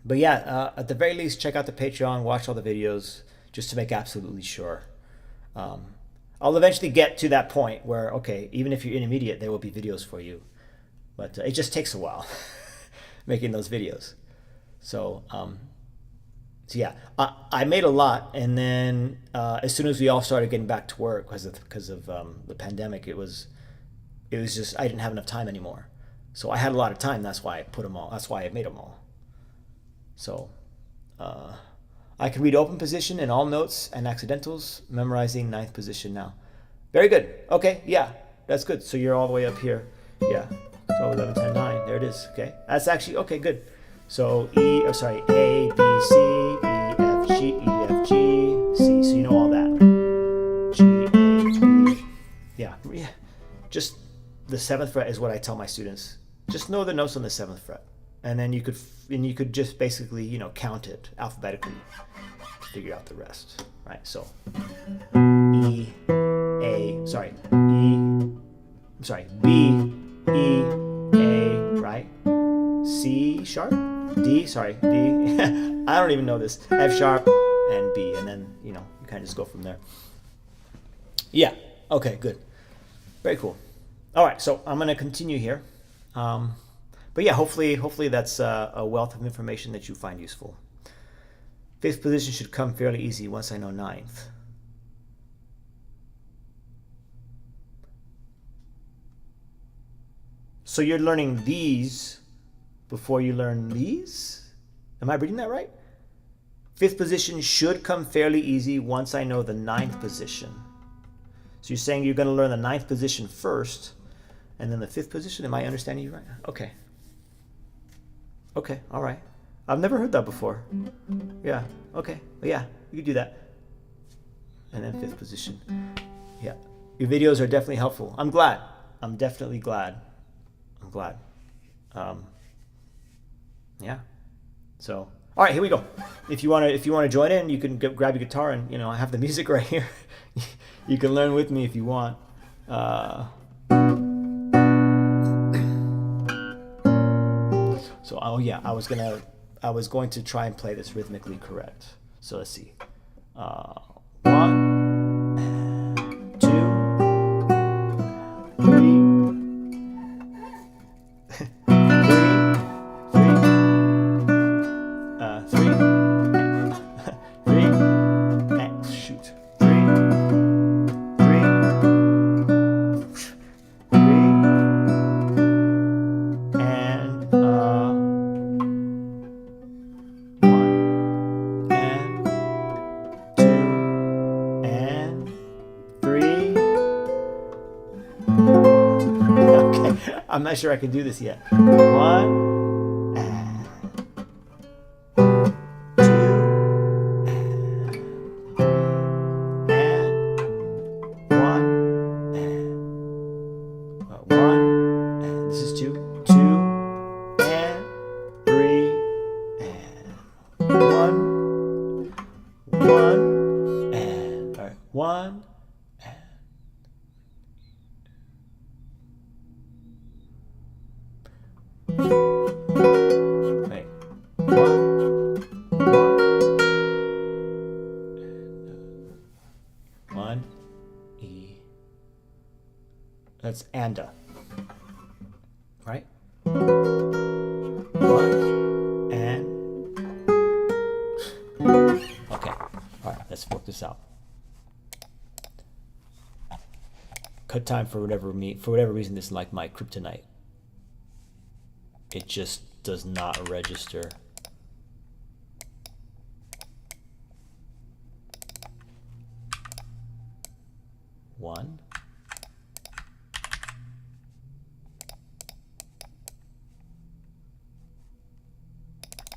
But yeah, at the very least, check out the Patreon, watch all the videos, just to make absolutely sure. I'll eventually get to that point where, okay, even if you're intermediate, there will be videos for you. But it just takes a while making those videos. So yeah, I made a lot, and then as soon as we all started getting back to work because of the pandemic, it was just I didn't have enough time anymore. So I had a lot of time. That's why I put them all. That's why I made them all. So I can read open position and all notes and accidentals, memorizing ninth position now. Very good. Okay, yeah, that's good. So you're all the way up here. Yeah, 12, 11, 10, 9. There it is. Okay, that's actually okay. Good. So A, B, C, E, F, G, E, F, G, C. So you know all that. G, A, B. Yeah. Just the 7th fret is what I tell my students. Just know the notes on the 7th fret, and then you could just basically count it alphabetically to figure out the rest. Right. So B, E, A, right? C sharp, D, D. I don't even know this. F sharp and B, and then you kind of just go from there. Yeah. Okay. Good. Very cool. All right. So I'm gonna continue here. But yeah, hopefully that's a wealth of information that you find useful. 5th position should come fairly easy once I know 9th. So you're learning these before you learn these? Am I reading that right? 5th position should come fairly easy once I know the 9th position. So you're saying you're going to learn the 9th position first, and then the 5th position? Am I understanding you right? Okay. Okay, all right. I've never heard that before. Yeah, okay. Yeah, you can do that. And then 5th position. Yeah. Your videos are definitely helpful. I'm glad. I'm definitely glad. I'm glad. Yeah. So, all right, here we go. If you want to join in, you can grab your guitar, and I have the music right here. You can learn with me if you want. So I was going to try and play this rhythmically correct. So let's see. 1, 2, 3. 3. I'm not sure I can do this yet. 1 and 2 and 1 and 1 and this is 2 and 3 and 1 and all right, 1. Wait. 1 E. That's anda. Right? 1 and. Okay. All right. Let's work this out. Cut time for whatever reason this is like my kryptonite. It just does not register. One.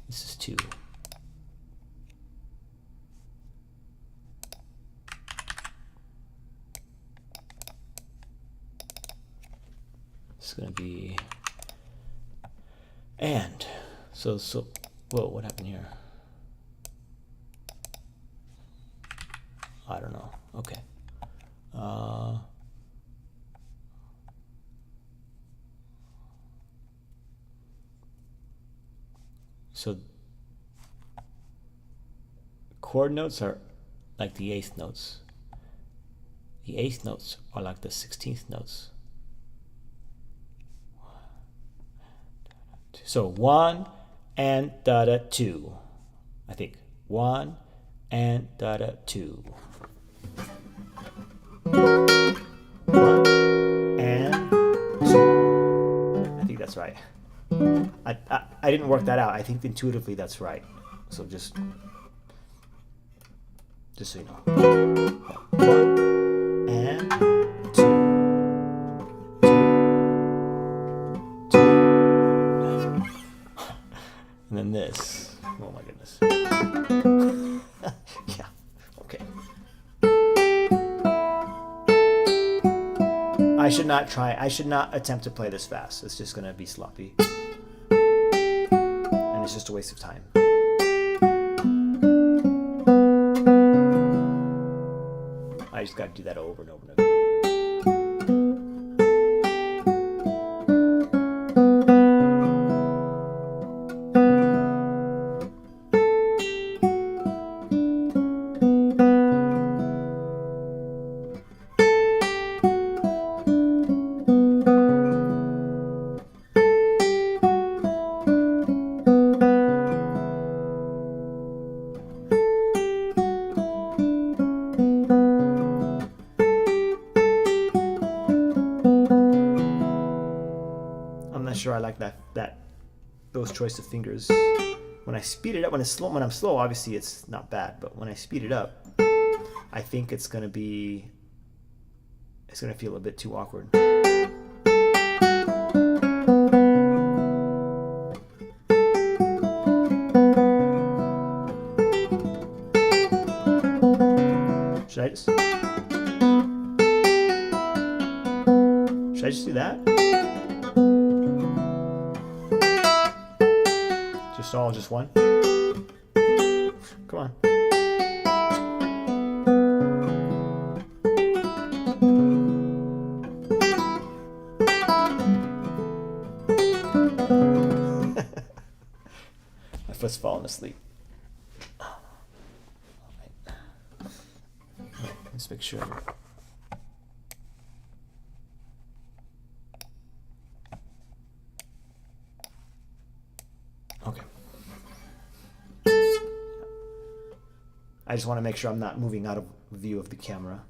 This is 2. It's going to be And so whoa, what happened here? I don't know. Okay. So chord notes are like the 8th notes. The 8th notes are like the 16th notes. So 1 and da-da 2. I think 1 and da-da 2. 1 and 2. I think that's right. I didn't work that out. I think intuitively that's right. So just so you know. 1 and 2. 2. And then this. Oh my goodness. Yeah. Okay. I should not attempt to play this fast. It's just gonna be sloppy. And it's just a waste of time. I just gotta do that over and over and over. Sure, I like those choice of fingers. When I speed it up, when I'm slow, obviously it's not bad, but when I speed it up, I think it's gonna feel a bit too awkward. Should I just do that? Just one? Come on. My foot's falling asleep. All right. Let's make sure. Okay. I just want to make sure I'm not moving out of view of the camera.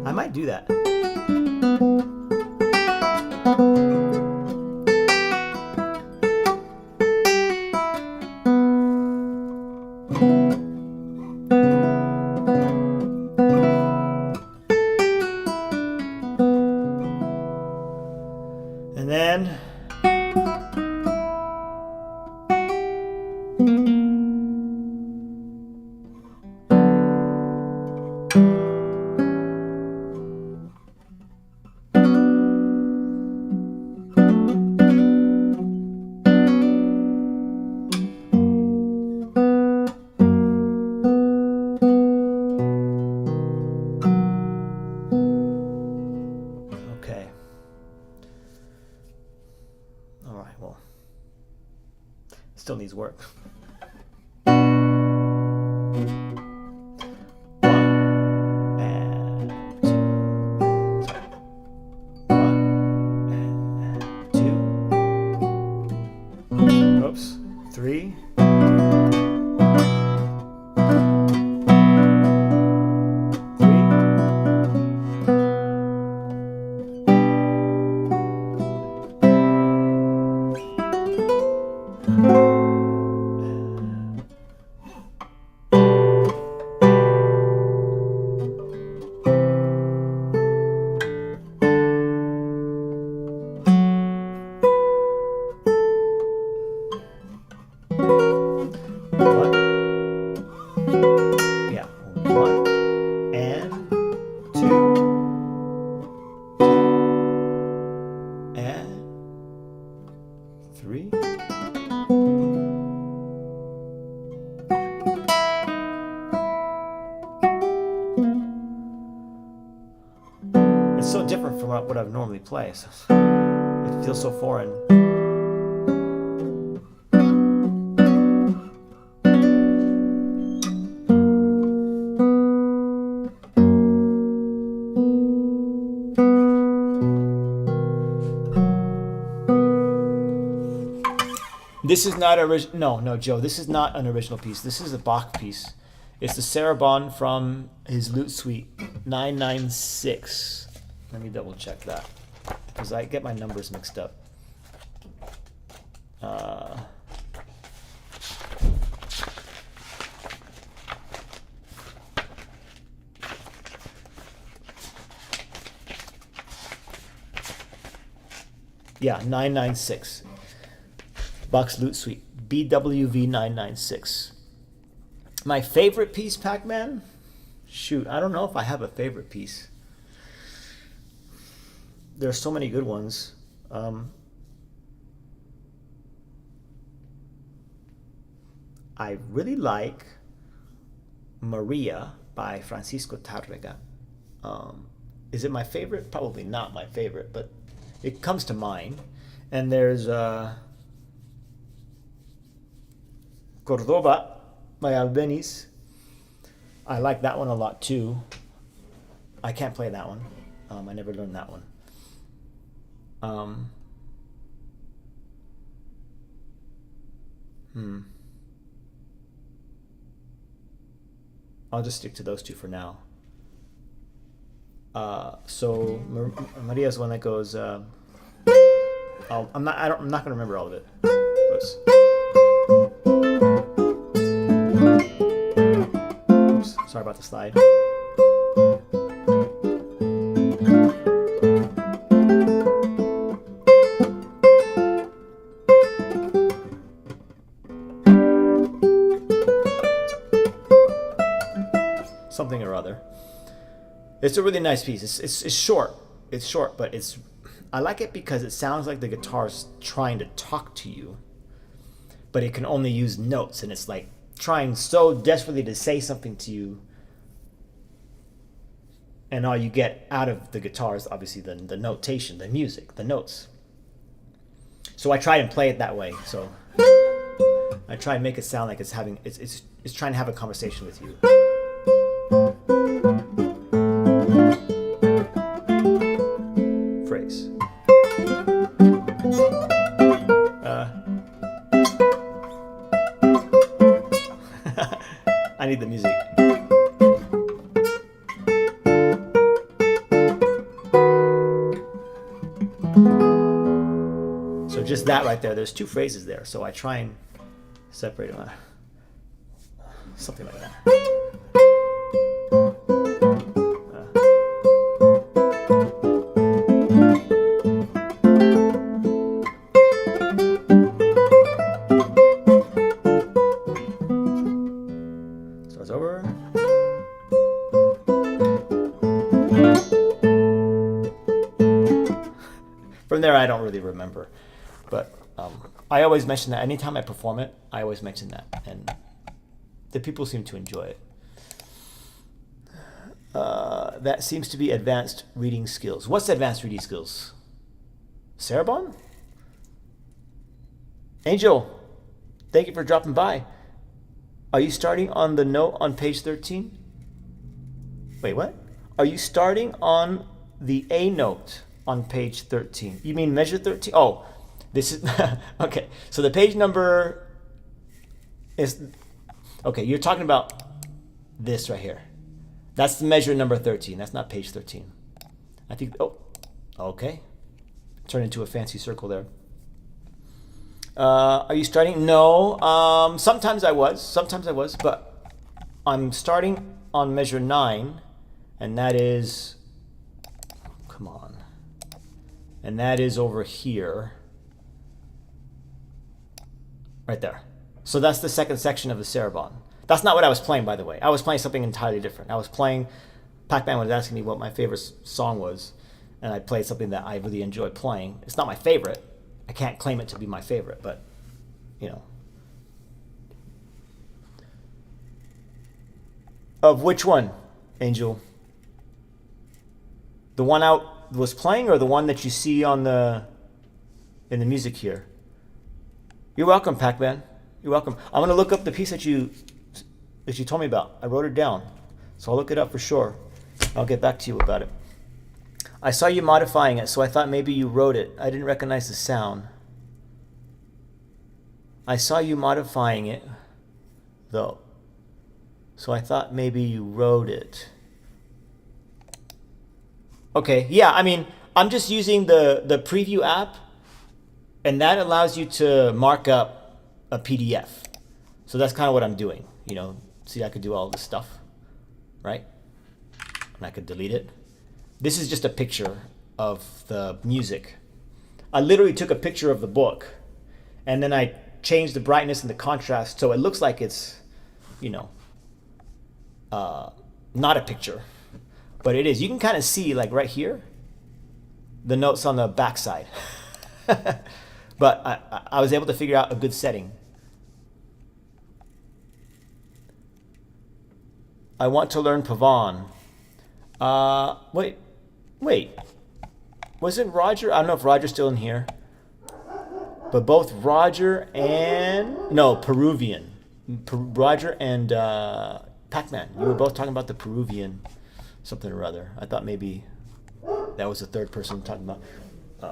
I might do that. And then okay. All right, well, still needs work. Oops, 3. not what I normally play. So it feels so foreign. This is not original. No, Joe. This is not an original piece. This is a Bach piece. It's the Sarabande from his Lute Suite 996. Let me double check that because I get my numbers mixed up. Yeah, 996. Bach's Lute Suite, BWV 996. My favorite piece, Pac-Man? Shoot, I don't know if I have a favorite piece. There are so many good ones. I really like Maria by Francisco Tárrega. Is it my favorite? Probably not my favorite, but it comes to mind. And there's Cordoba by Albeniz. I like that one a lot too. I can't play that one. I never learned that one. I'll just stick to those two for now. So Maria's one that goes. I'm not gonna remember all of it. Oops, sorry about the slide. Something or other. It's a really nice piece. It's short. It's short, but I like it because it sounds like the guitar's trying to talk to you, but it can only use notes, and it's like trying so desperately to say something to you, and all you get out of the guitar is obviously the notation, the music, the notes. So I try and play it that way. So I try and make it sound like it's trying to have a conversation with you. Phrase. I need the music. So just that right there. There's two phrases there. So I try and separate them. Something like that. So it's over. From there, I don't really remember, but I always mention that anytime I perform it. I always mention that, and the people seem to enjoy it. That seems to be advanced reading skills. What's advanced reading skills? Sarabande? Angel, thank you for dropping by. Are you starting on the note on page 13? Wait, what? Are you starting on the A note on page 13? You mean measure 13? Oh, this is... Okay, so the page number is... Okay, you're talking about this right here. That's the measure number 13. That's not page 13. I think... Oh, okay. Turned into a fancy circle there. Are you starting? No. Sometimes I was, but I'm starting on measure 9, and that is... Come on. And that is over here. Right there. So that's the second section of the Sarabande. That's not what I was playing, by the way. I was playing something entirely different. I was playing... Pac-Man was asking me what my favorite song was, and I played something that I really enjoy playing. It's not my favorite. I can't claim it to be my favorite, but, you know. Of which one, Angel? The one was playing, or the one that you see on in the music here? You're welcome, Pac-Man. You're welcome. I'm gonna look up the piece that you told me about. I wrote it down, so I'll look it up for sure. I'll get back to you about it. I saw you modifying it, so I thought maybe you wrote it. I didn't recognize the sound. I saw you modifying it, though, so I thought maybe you wrote it. Okay, yeah, I mean, I'm just using the preview app, and that allows you to mark up a PDF. So that's kind of what I'm doing. You know, see, I could do all this stuff, right? And I could delete it. This is just a picture of the music. I literally took a picture of the book, and then I changed the brightness and the contrast so it looks like it's, you know, not a picture, but it is. You can kind of see, like right here, the notes on the back side. But I was able to figure out a good setting. I want to learn Pavan. Wait. Wasn't Roger? I don't know if Roger's still in here. But both Roger and... No, Peruvian. Roger and Pac-Man. You were both talking about the Peruvian something or other. I thought maybe that was the third person talking about...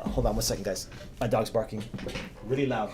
hold on one second, guys. My dog's barking really loud.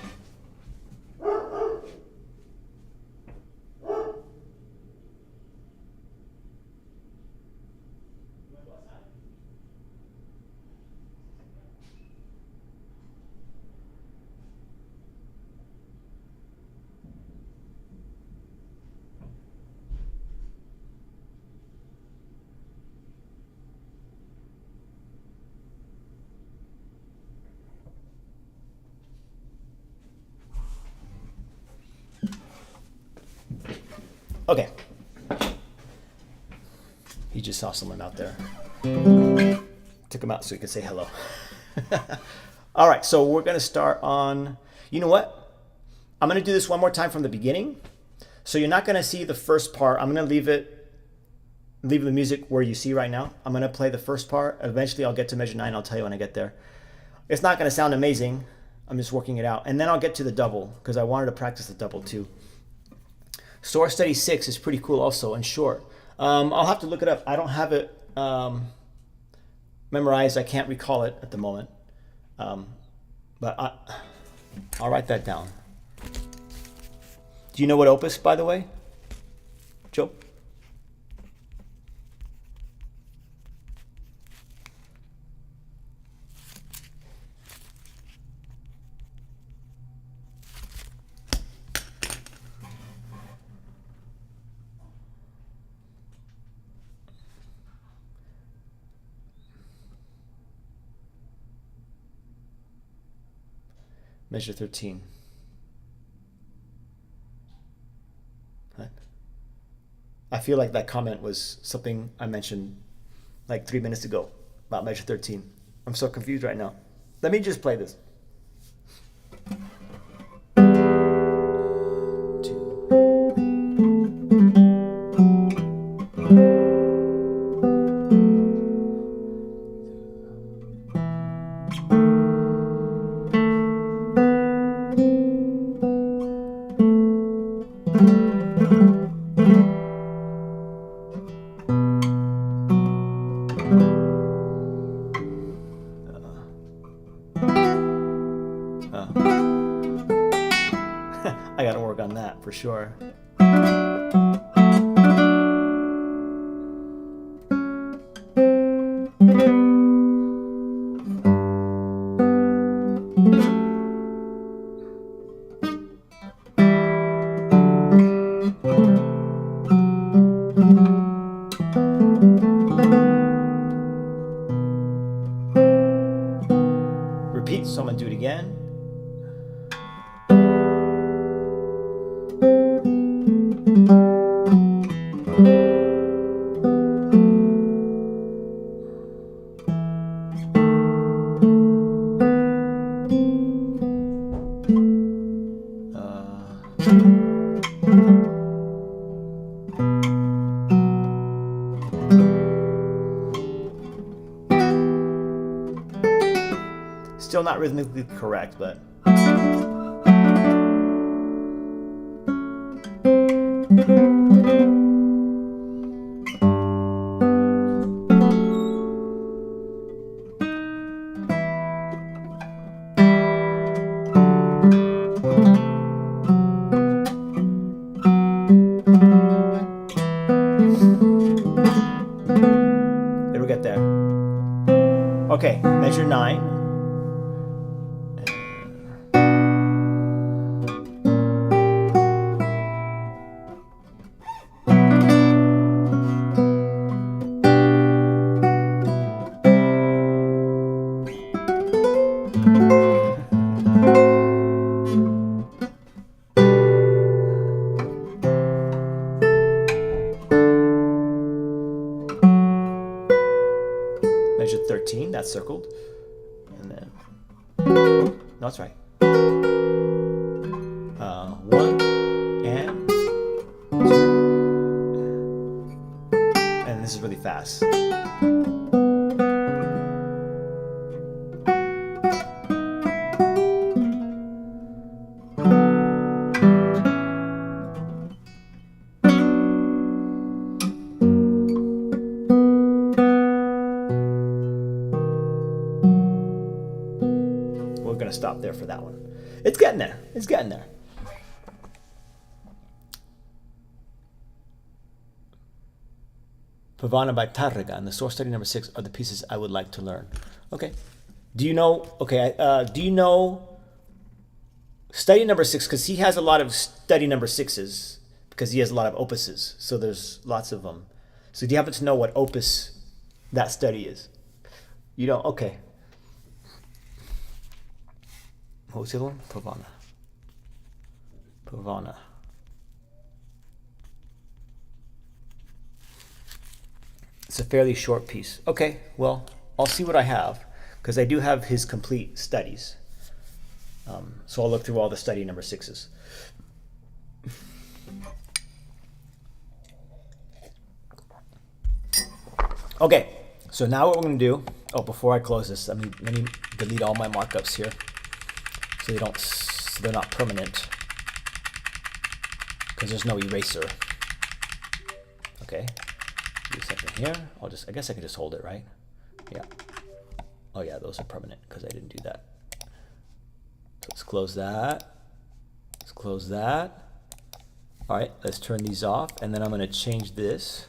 Okay. He just saw someone out there. Took him out so he could say hello. All right, so we're going to start on, you know what? I'm going to do this one more time from the beginning. So you're not going to see the first part. I'm going to leave the music where you see right now. I'm going to play the first part. Eventually I'll get to measure 9. I'll tell you when I get there. It's not going to sound amazing. I'm just working it out. And then I'll get to the double because I wanted to practice the double too. Source Study 6 is pretty cool also and short. I'll have to look it up. I don't have it memorized. I can't recall it at the moment. But I'll write that down. Do you know what opus, by the way, Joe? Measure 13. What? I feel like that comment was something I mentioned like 3 minutes ago about measure 13. I'm so confused right now. Let me just play this. I gotta work on that for sure. Repeat, so I'm gonna do it again. not rhythmically correct, but. It'll get there. Okay, measure 9. Measure 13, that's circled. And then, no, that's right. 1 and 2. And this is really fast. We're going to stop there for that one. It's getting there. It's getting there. Pavana by Tarrega and the source study number 6 are the pieces I would like to learn. Okay. Do you know, okay, do you know study number 6? Because he has a lot of study number 6s because he has a lot of opuses. So there's lots of them. So do you happen to know what opus that study is? You don't? Okay. What was the other one? Pavana. Pavana. It's a fairly short piece. Okay, well, I'll see what I have because I do have his complete studies. So I'll look through all the study number 6s. Okay, so now what we're going to do, oh, before I close this, let me delete all my markups here so they're not permanent because there's no eraser. Okay. Do something here. I guess I can just hold it, right? Yeah. Oh yeah, those are permanent because I didn't do that. So let's close that. Let's close that. All right, let's turn these off, and then I'm going to change this.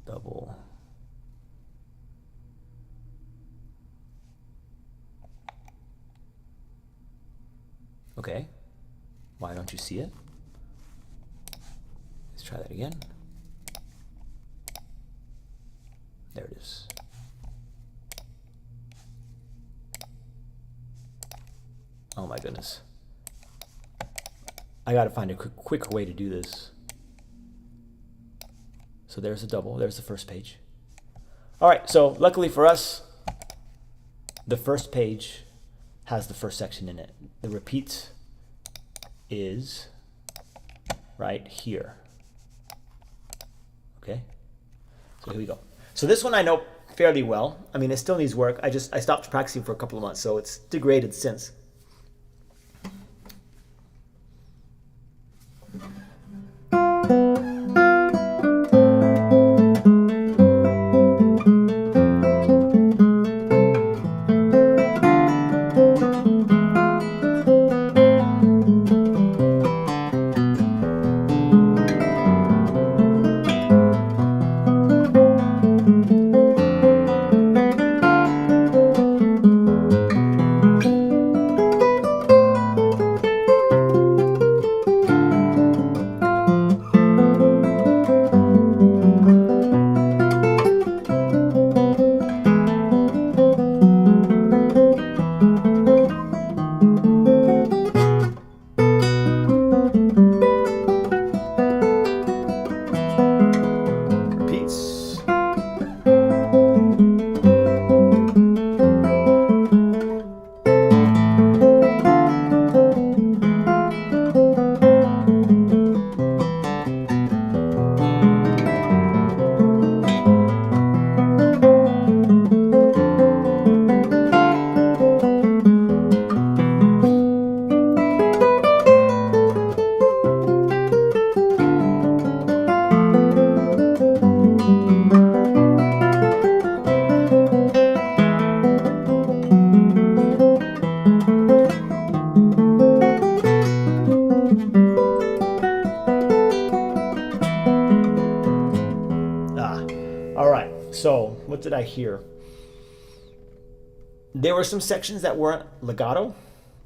Double. Okay, why don't you see it? Let's try that again. There it is. Oh my goodness. I gotta find a quicker way to do this. So there's the double, there's the first page. All right, so luckily for us, the first page has the first section in it. The repeat is right here. Okay, so here we go. So this one I know fairly well. I mean, it still needs work. I stopped practicing for a couple of months, so it's degraded since. what did I hear? There were some sections that weren't legato.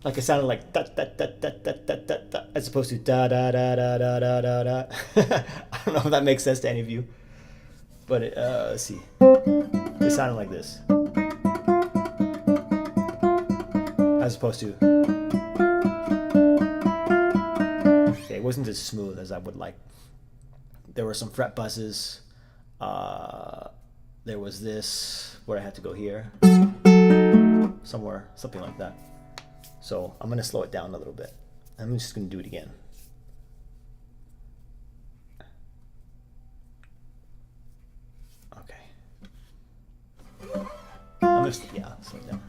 Like it sounded like da da da da da da da da, as opposed to da da da da da da da da. I don't know if that makes sense to any of you, but let's see. It sounded like this, as opposed to. Okay, it wasn't as smooth as I would like. There were some fret buzzes. There was this where I had to go here, somewhere, something like that. So I'm going to slow it down a little bit. I'm just going to do it again. Okay. I'm going to, yeah, slow it down.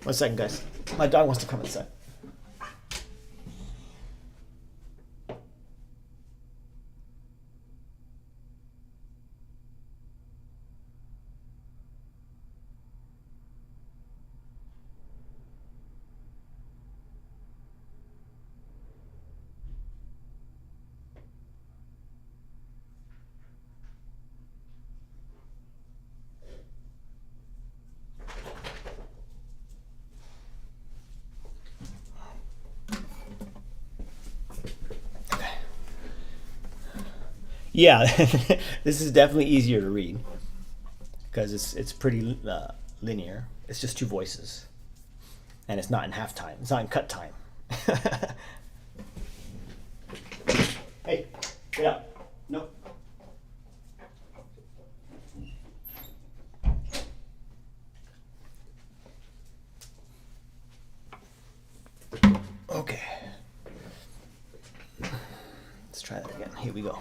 One second, guys. My dog wants to come inside. Yeah, this is definitely easier to read because it's pretty linear. It's just two voices, and it's not in half time. It's not in cut time. Hey, get out! Nope. Okay. Let's try that again. Here we go.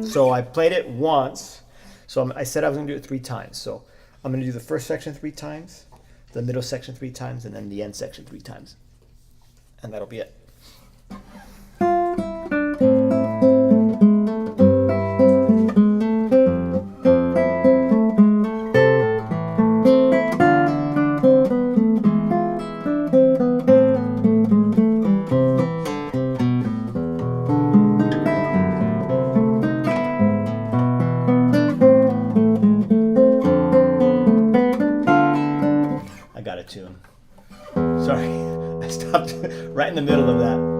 So I played it once. So I said I was going to do it 3 times. So I'm going to do the first section 3 times, the middle section 3 times, and then the end section 3 times. And that'll be it. Tune. Sorry, I stopped right in the middle of that.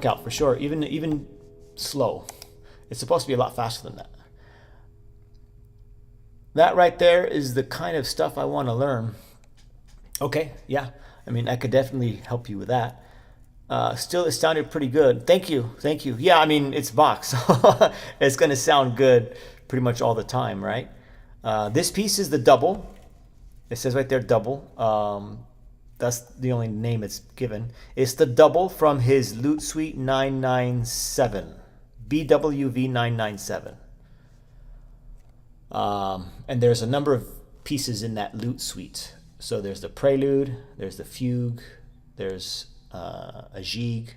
workout for sure, even slow. It's supposed to be a lot faster than that. That right there is the kind of stuff I want to learn. Okay, yeah. I mean, I could definitely help you with that. Still, it sounded pretty good. Thank you. Yeah, I mean, it's Bach, so it's going to sound good pretty much all the time, right? This piece is the double. It says right there, double. That's the only name it's given. It's the double from his Lute Suite 997, BWV 997. And there's a number of pieces in that Lute Suite. So there's the prelude, there's the fugue, there's a gigue,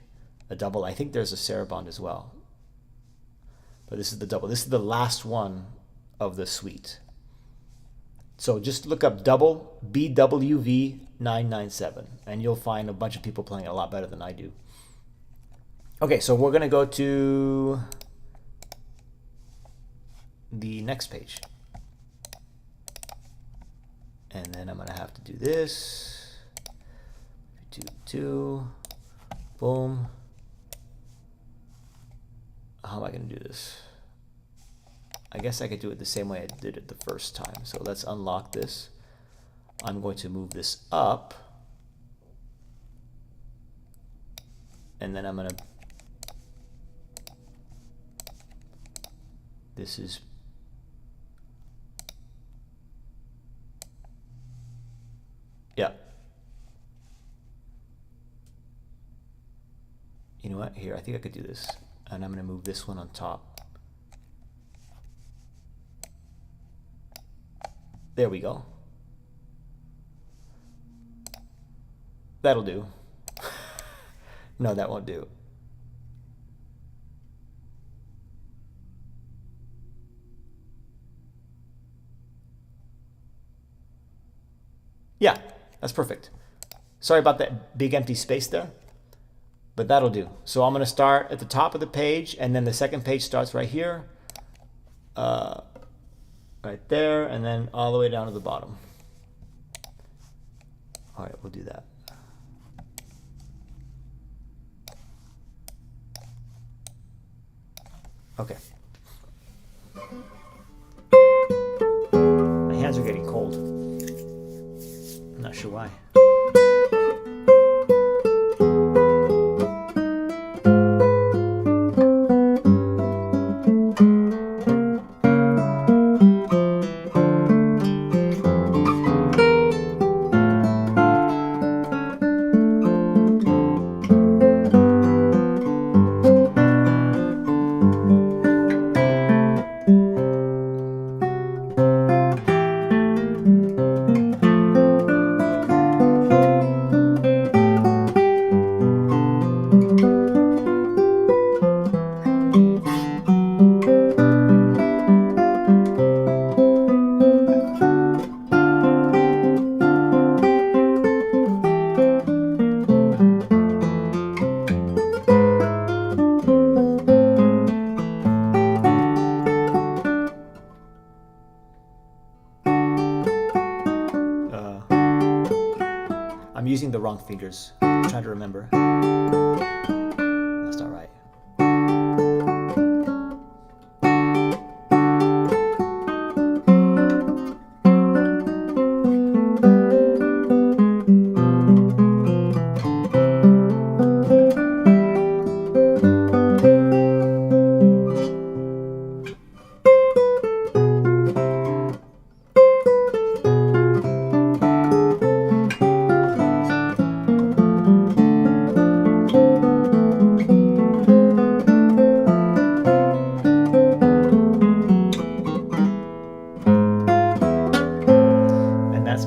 a double. I think there's a sarabande as well. But this is the double. This is the last one of the suite. So just look up double BWV 997 and you'll find a bunch of people playing it a lot better than I do. Okay, so we're going to go to the next page. And then I'm going to have to do this. 2, boom. How am I going to do this? I guess I could do it the same way I did it the first time. So let's unlock this. I'm going to move this up. And then I'm going to... This is... Yeah. You know what? Here, I think I could do this. And I'm going to move this one on top. There we go. That'll do. No, that won't do. Yeah, that's perfect. Sorry about that big empty space there. But that'll do. So I'm going to start at the top of the page, and then the second page starts right here, right there, and then all the way down to the bottom. All right, we'll do that. Okay. My hands are getting cold. I'm not sure why. I'm using the wrong fingers. I'm trying to remember. That's not right.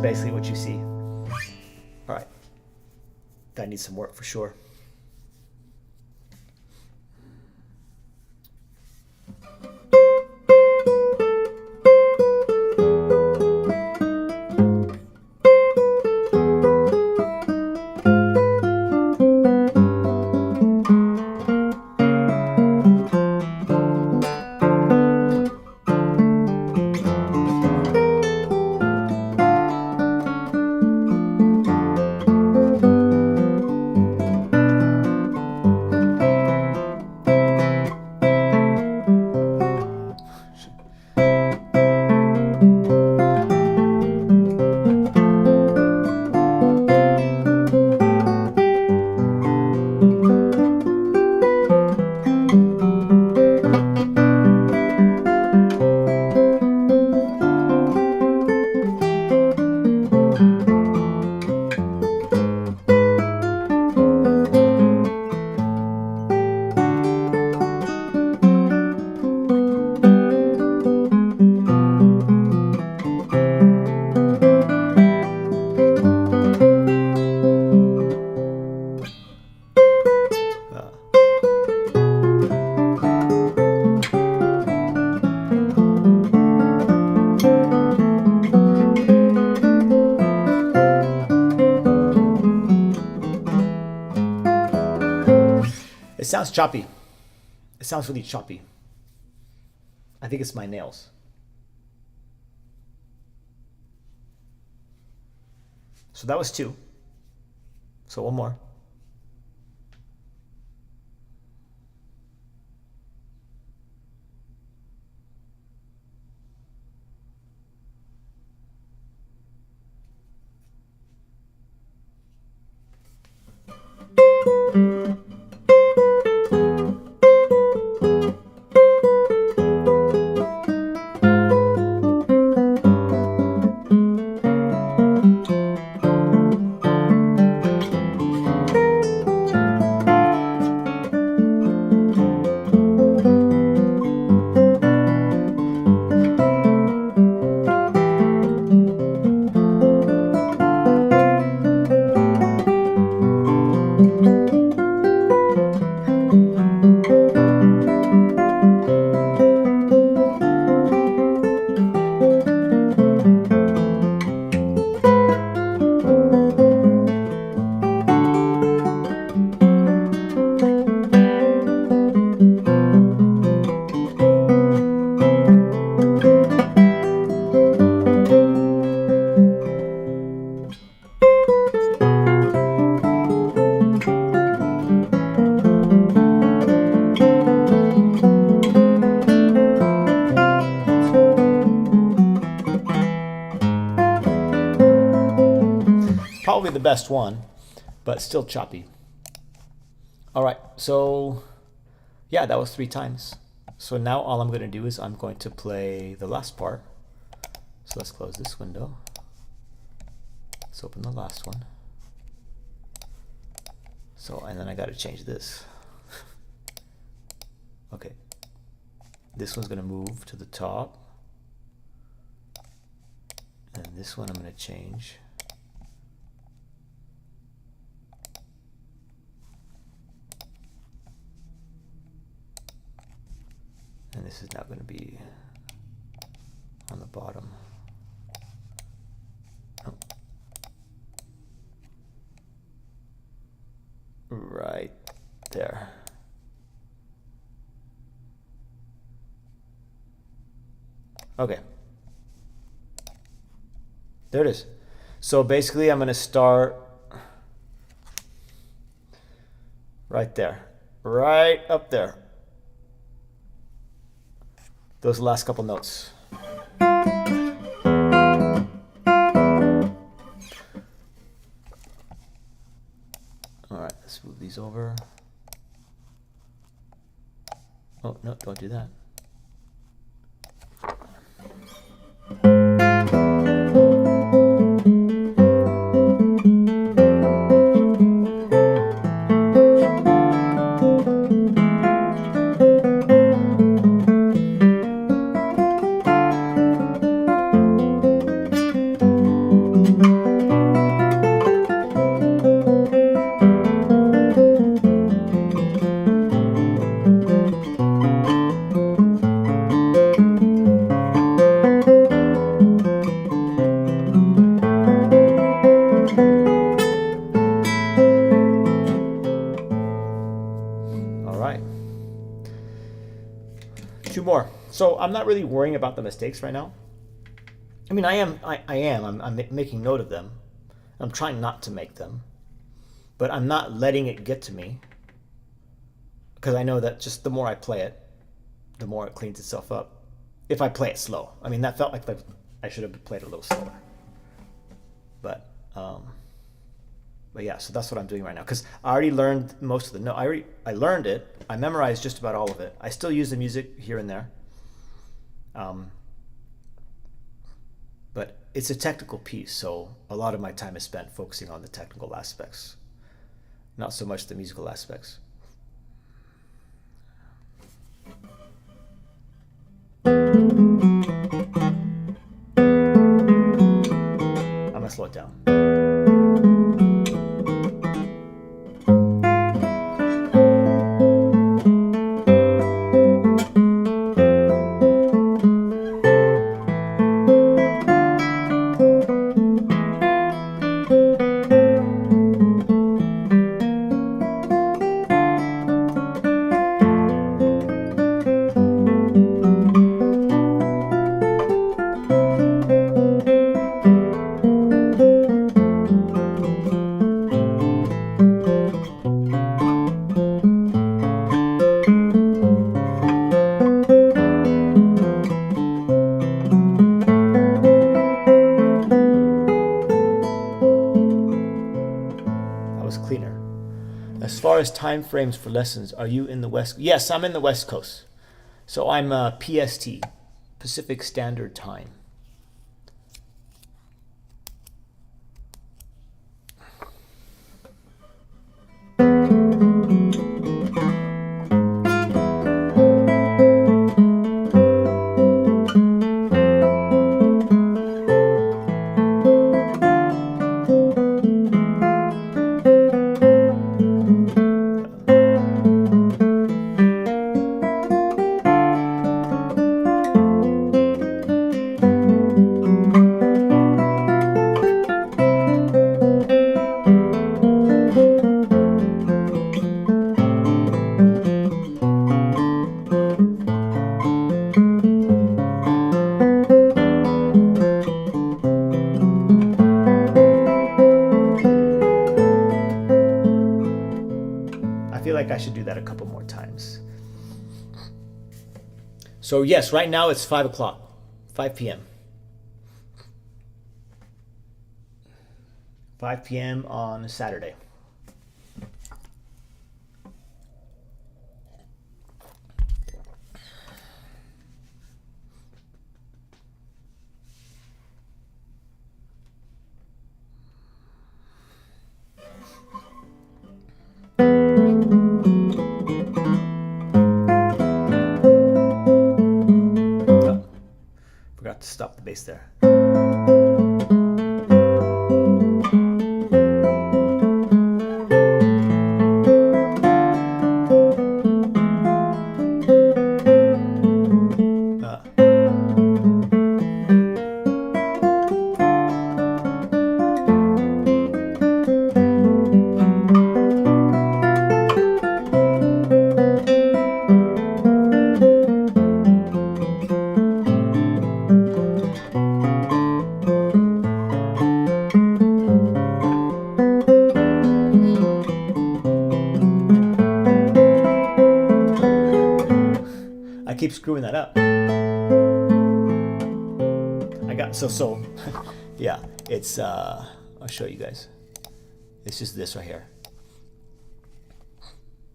Basically what you see. All right, that needs some work for sure. sounds choppy. It sounds really choppy. I think it's my nails. So that was 2. So one more. Probably the best one, but still choppy. All right, so yeah, that was 3 times. So now all I'm going to do is I'm going to play the last part. So let's close this window. Let's open the last one. So, and then I got to change this. Okay, this one's going to move to the top, and this one I'm going to change. And this is now going to be on the bottom. Oh. Right there. Okay. There it is. So basically I'm going to start right there. Right up there. Those last couple notes. All right, let's move these over. Oh, no, don't do that. So I'm not really worrying about the mistakes right now. I mean, I'm making note of them. I'm trying not to make them, but I'm not letting it get to me, because I know that just the more I play it, the more it cleans itself up. If I play it slow. I mean, that felt like I should have played it a little slower. But yeah, so that's what I'm doing right now, because I already learned most of the notes. I learned it. I memorized just about all of it. I still use the music here and there. But it's a technical piece, so a lot of my time is spent focusing on the technical aspects, not so much the musical aspects. I'm gonna slow it down. as time frames for lessons, are you in the West? Yes, I'm in the West Coast. So I'm PST, Pacific Standard Time. I feel like I should do that a couple more times. So yes, right now it's 5 o'clock, 5 p.m. 5 p.m. on Saturday. Oh, forgot to stop the bass there. I keep screwing that up. I got so yeah, it's I'll show you guys. It's just this right here.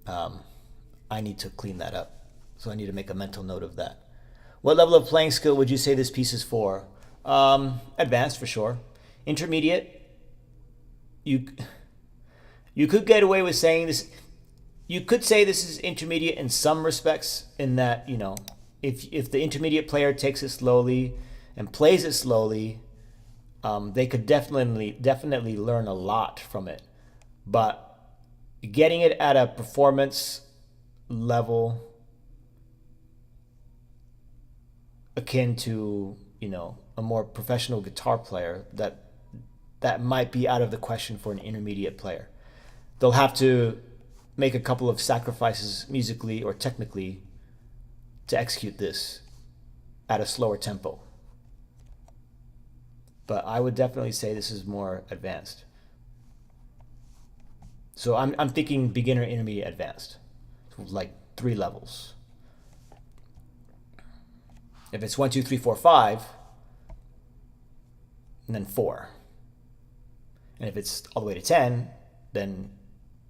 I need to clean that up. So I need to make a mental note of that. What level of playing skill would you say this piece is for? Advanced for sure. Intermediate. You could get away with saying this. You could say this is intermediate in some respects, in that, you know, if the intermediate player takes it slowly and plays it slowly, they could definitely learn a lot from it. But getting it at a performance level akin to, you know, a more professional guitar player, that might be out of the question for an intermediate player. They'll have to make a couple of sacrifices musically or technically to execute this at a slower tempo. But I would definitely say this is more advanced. So I'm thinking beginner, intermediate, advanced. So like 3 levels. If it's 1, 2, 3, 4, 5, and then 4. And if it's all the way to 10, then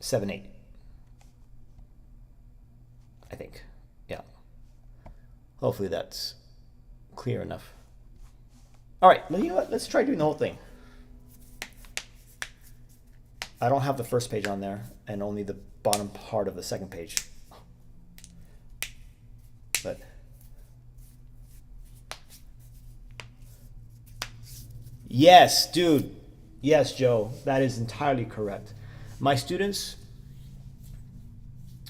7, 8. I think, yeah. Hopefully that's clear enough. All right, you know what? Let's try doing the whole thing. I don't have the first page on there, and only the bottom part of the second page. But yes, dude. Yes, Joe. That is entirely correct. My students,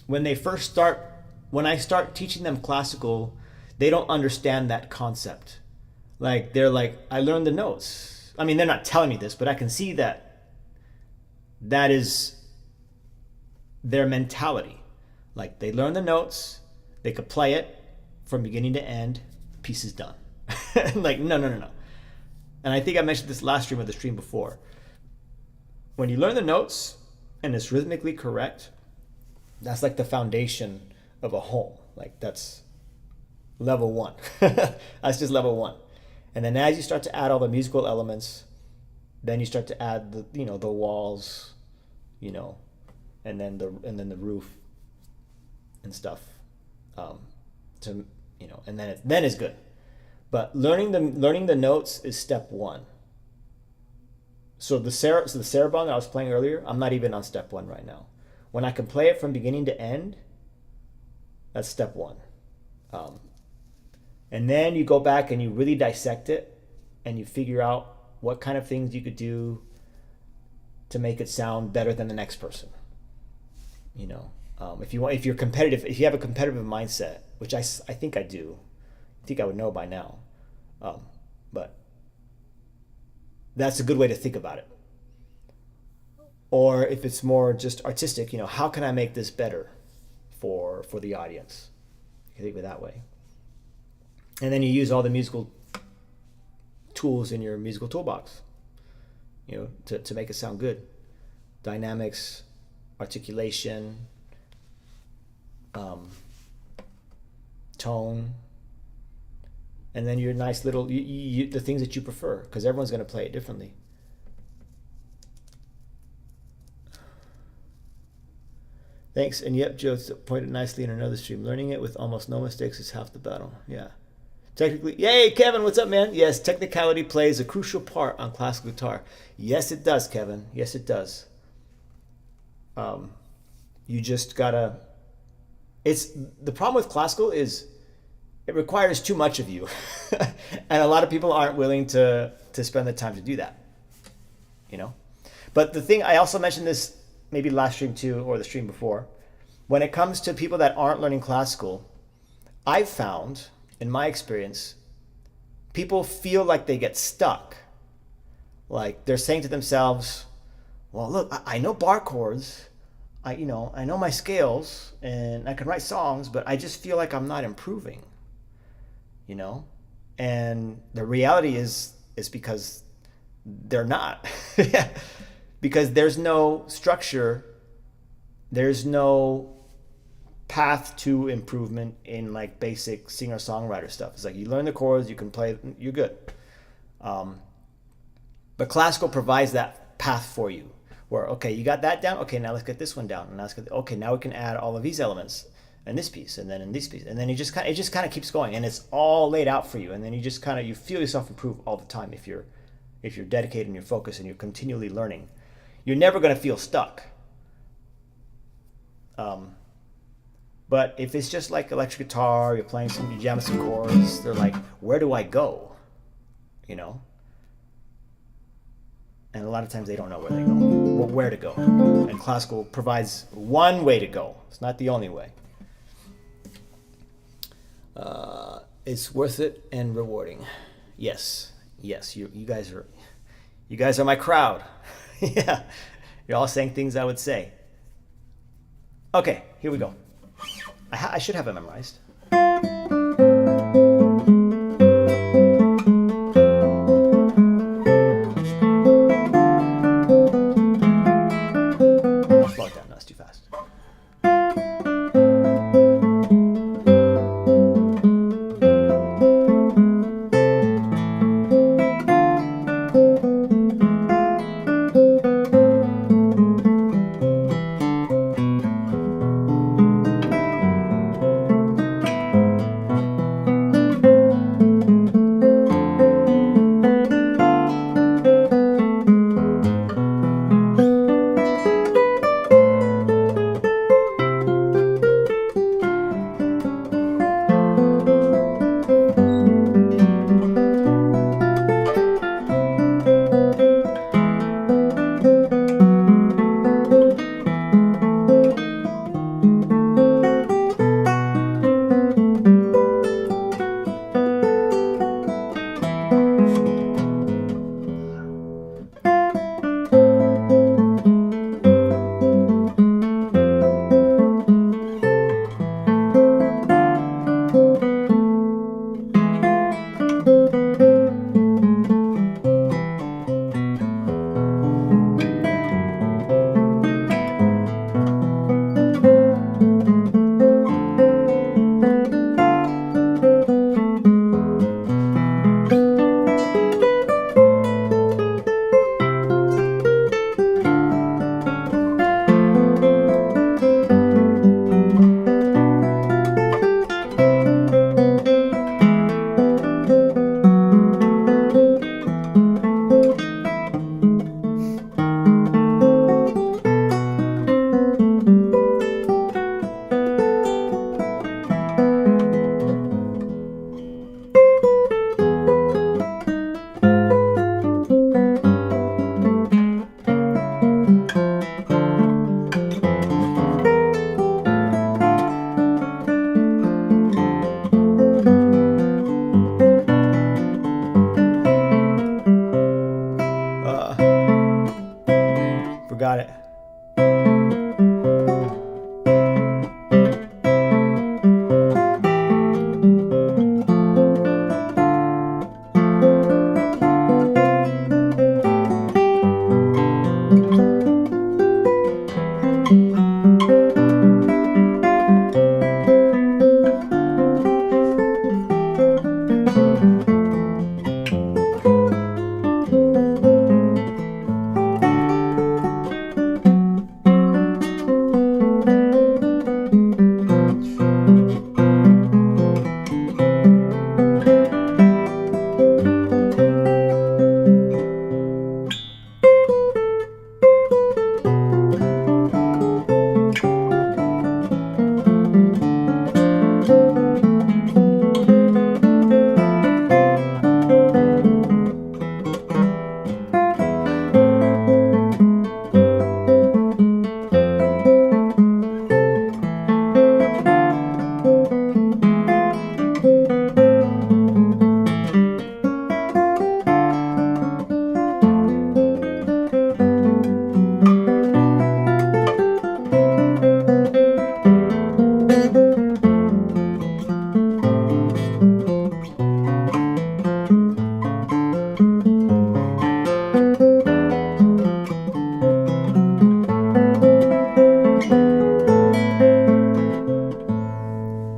when I start teaching them classical, they don't understand that concept. Like, they're like, I learned the notes. I mean, they're not telling me this, but I can see that is their mentality. Like, they learn the notes, they could play it from beginning to end, piece is done. Like, no. And I think I mentioned this last stream or the stream before. When you learn the notes and it's rhythmically correct, that's like the foundation of a home. Like, that's level 1. That's just level 1. And then as you start to add all the musical elements, then you start to add the walls, and then the roof and stuff, to and then it's good. But learning the notes is step one. So the Sarabande that I was playing earlier, I'm not even on step one right now. When I can play it from beginning to end, that's step one. And then you go back and you really dissect it, and you figure out what kind of things you could do to make it sound better than the next person. If you're competitive, if you have a competitive mindset, which I think I do, I think I would know by now, but that's a good way to think about it. Or if it's more just artistic, how can I make this better for the audience? You think of it that way. And then you use all the musical tools in your musical toolbox, to make it sound good. Dynamics, articulation, tone, and then your nice little, the things that you prefer, because everyone's going to play it differently. Thanks. And yep, Joe pointed nicely in another stream. Learning it with almost no mistakes is half the battle. Yeah. Technically, yay, Kevin, what's up, man? Yes, technicality plays a crucial part on classical guitar. Yes, it does, Kevin. Yes, it does. You just gotta. The problem with classical is it requires too much of you, and a lot of people aren't willing to spend the time to do that. But the thing, I also mentioned this maybe last stream too, or the stream before. When it comes to people that aren't learning classical, I've found, in my experience, people feel like they get stuck. Like they're saying to themselves, well, look, I know bar chords, I know my scales, and I can write songs, but I just feel like I'm not improving, And the reality is because they're not. Because there's no structure, there's no path to improvement in like basic singer-songwriter stuff. It's like you learn the chords, you can play, you're good. But classical provides that path for you, where okay, you got that down. Okay, now let's get this one down, and now we can add all of these elements in this piece, and then in this piece, and then it just kind of keeps going, and it's all laid out for you, and then you just you feel yourself improve all the time if you're dedicated and you're focused and you're continually learning. You're never going to feel stuck. But if it's just like electric guitar, you're jamming some chords, they're like, where do I go? And a lot of times they don't know where they go, or where to go. And classical provides one way to go. It's not the only way. It's worth it and rewarding. Yes, you guys are my crowd. Yeah, you're all saying things I would say. Okay, here we go. I should have it memorized. Slow it down, that's too fast.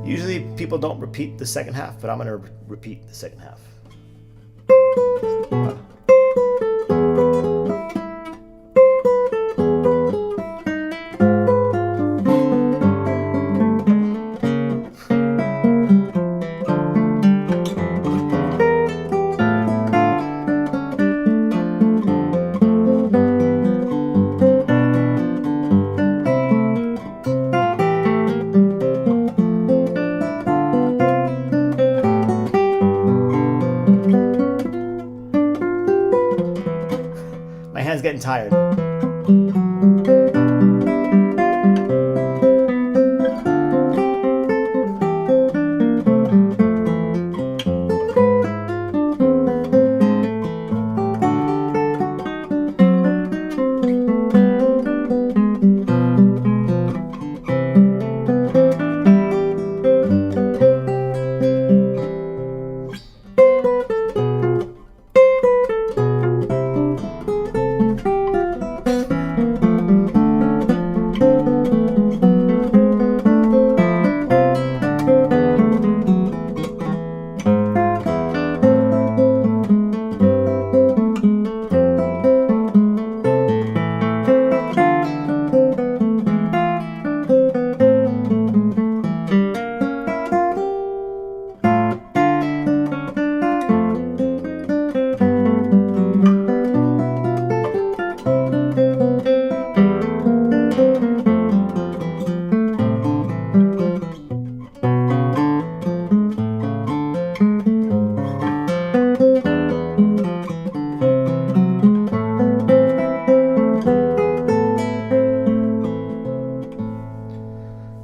Usually people don't repeat the second half, but I'm going to repeat the second half. My hand's getting tired.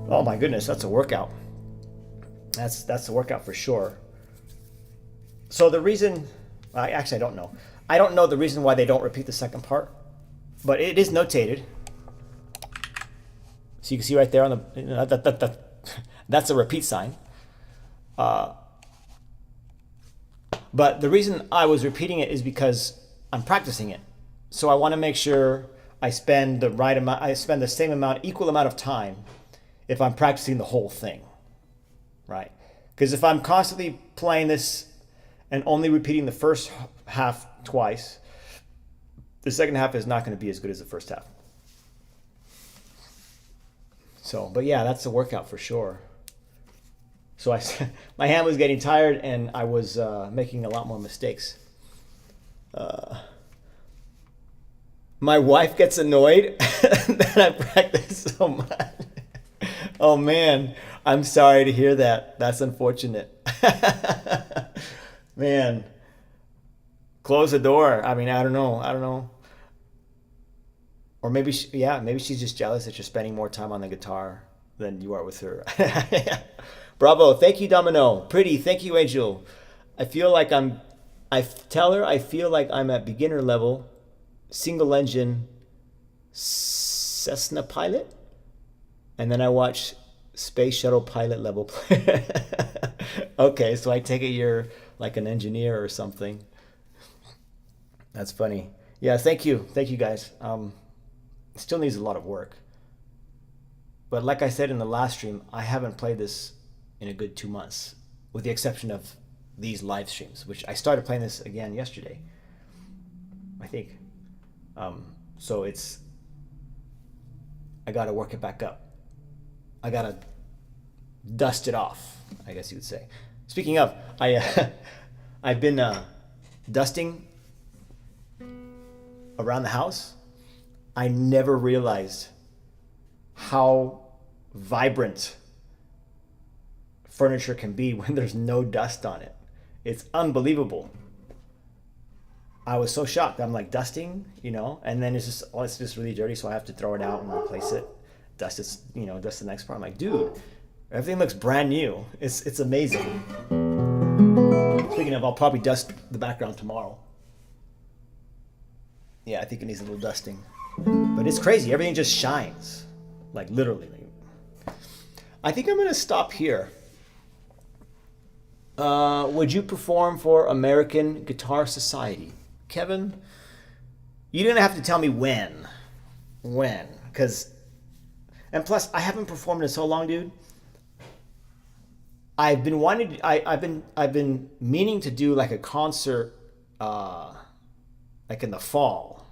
Oh my goodness, that's a workout. That's a workout for sure. So the reason, actually I don't know. I don't know the reason why they don't repeat the second part, but it is notated. So you can see right there on the, that's a repeat sign. But the reason I was repeating it is because I'm practicing it. So I want to make sure I spend the right amount, I spend the same amount, equal amount of time if I'm practicing the whole thing, right? Because if I'm constantly playing this and only repeating the first half twice, the second half is not going to be as good as the first half. So, but yeah, that's a workout for sure. So my hand was getting tired and I was making a lot more mistakes. My wife gets annoyed that I practice so much. Oh man, I'm sorry to hear that. That's unfortunate. Man, close the door. I mean, I don't know. Or maybe, maybe she's just jealous that you're spending more time on the guitar than you are with her. Bravo. Thank you, Domino. Pretty. Thank you, Angel. I feel like I feel like I'm at beginner level, single engine Cessna pilot. And then I watch Space Shuttle pilot level player. Okay, so I take it you're like an engineer or something. That's funny. Yeah, thank you guys. It still needs a lot of work. But like I said in the last stream, I haven't played this in a good 2 months, with the exception of these live streams, which I started playing this again yesterday, I think. So I got to work it back up. I got to dust it off, I guess you would say. Speaking of, I've been dusting around the house. I never realized how vibrant furniture can be when there's no dust on it. It's unbelievable. I was so shocked. I'm like dusting, and then it's just really dirty, so I have to throw it out and replace it. Dust the next part. I'm like, dude, everything looks brand new. It's amazing. Speaking of, I'll probably dust the background tomorrow. Yeah, I think it needs a little dusting. But it's crazy. Everything just shines. Like literally. I think I'm going to stop here. Would you perform for American Guitar Society? Kevin, you didn't have to tell me when. And plus, I haven't performed in so long, dude. I've been meaning to do like a concert, like in the fall.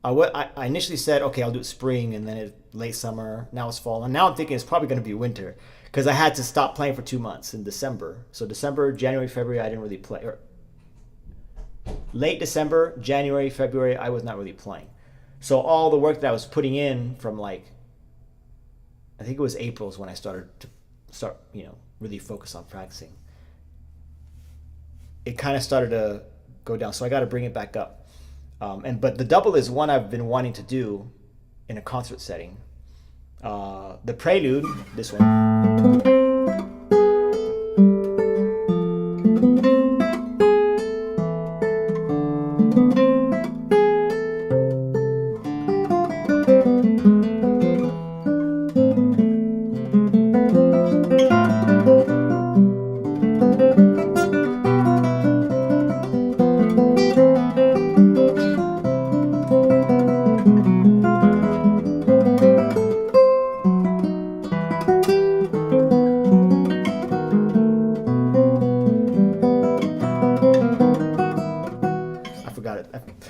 I initially said, okay, I'll do it spring, and then late summer. Now it's fall, and now I'm thinking it's probably going to be winter because I had to stop playing for 2 months in December. So December, January, February, I didn't really play. Late December, January, February, I was not really playing. So all the work that I was putting in from I think it was April is when I started to really focus on practicing. It kind of started to go down, so I got to bring it back up. But the double is one I've been wanting to do in a concert setting. The prelude, this one.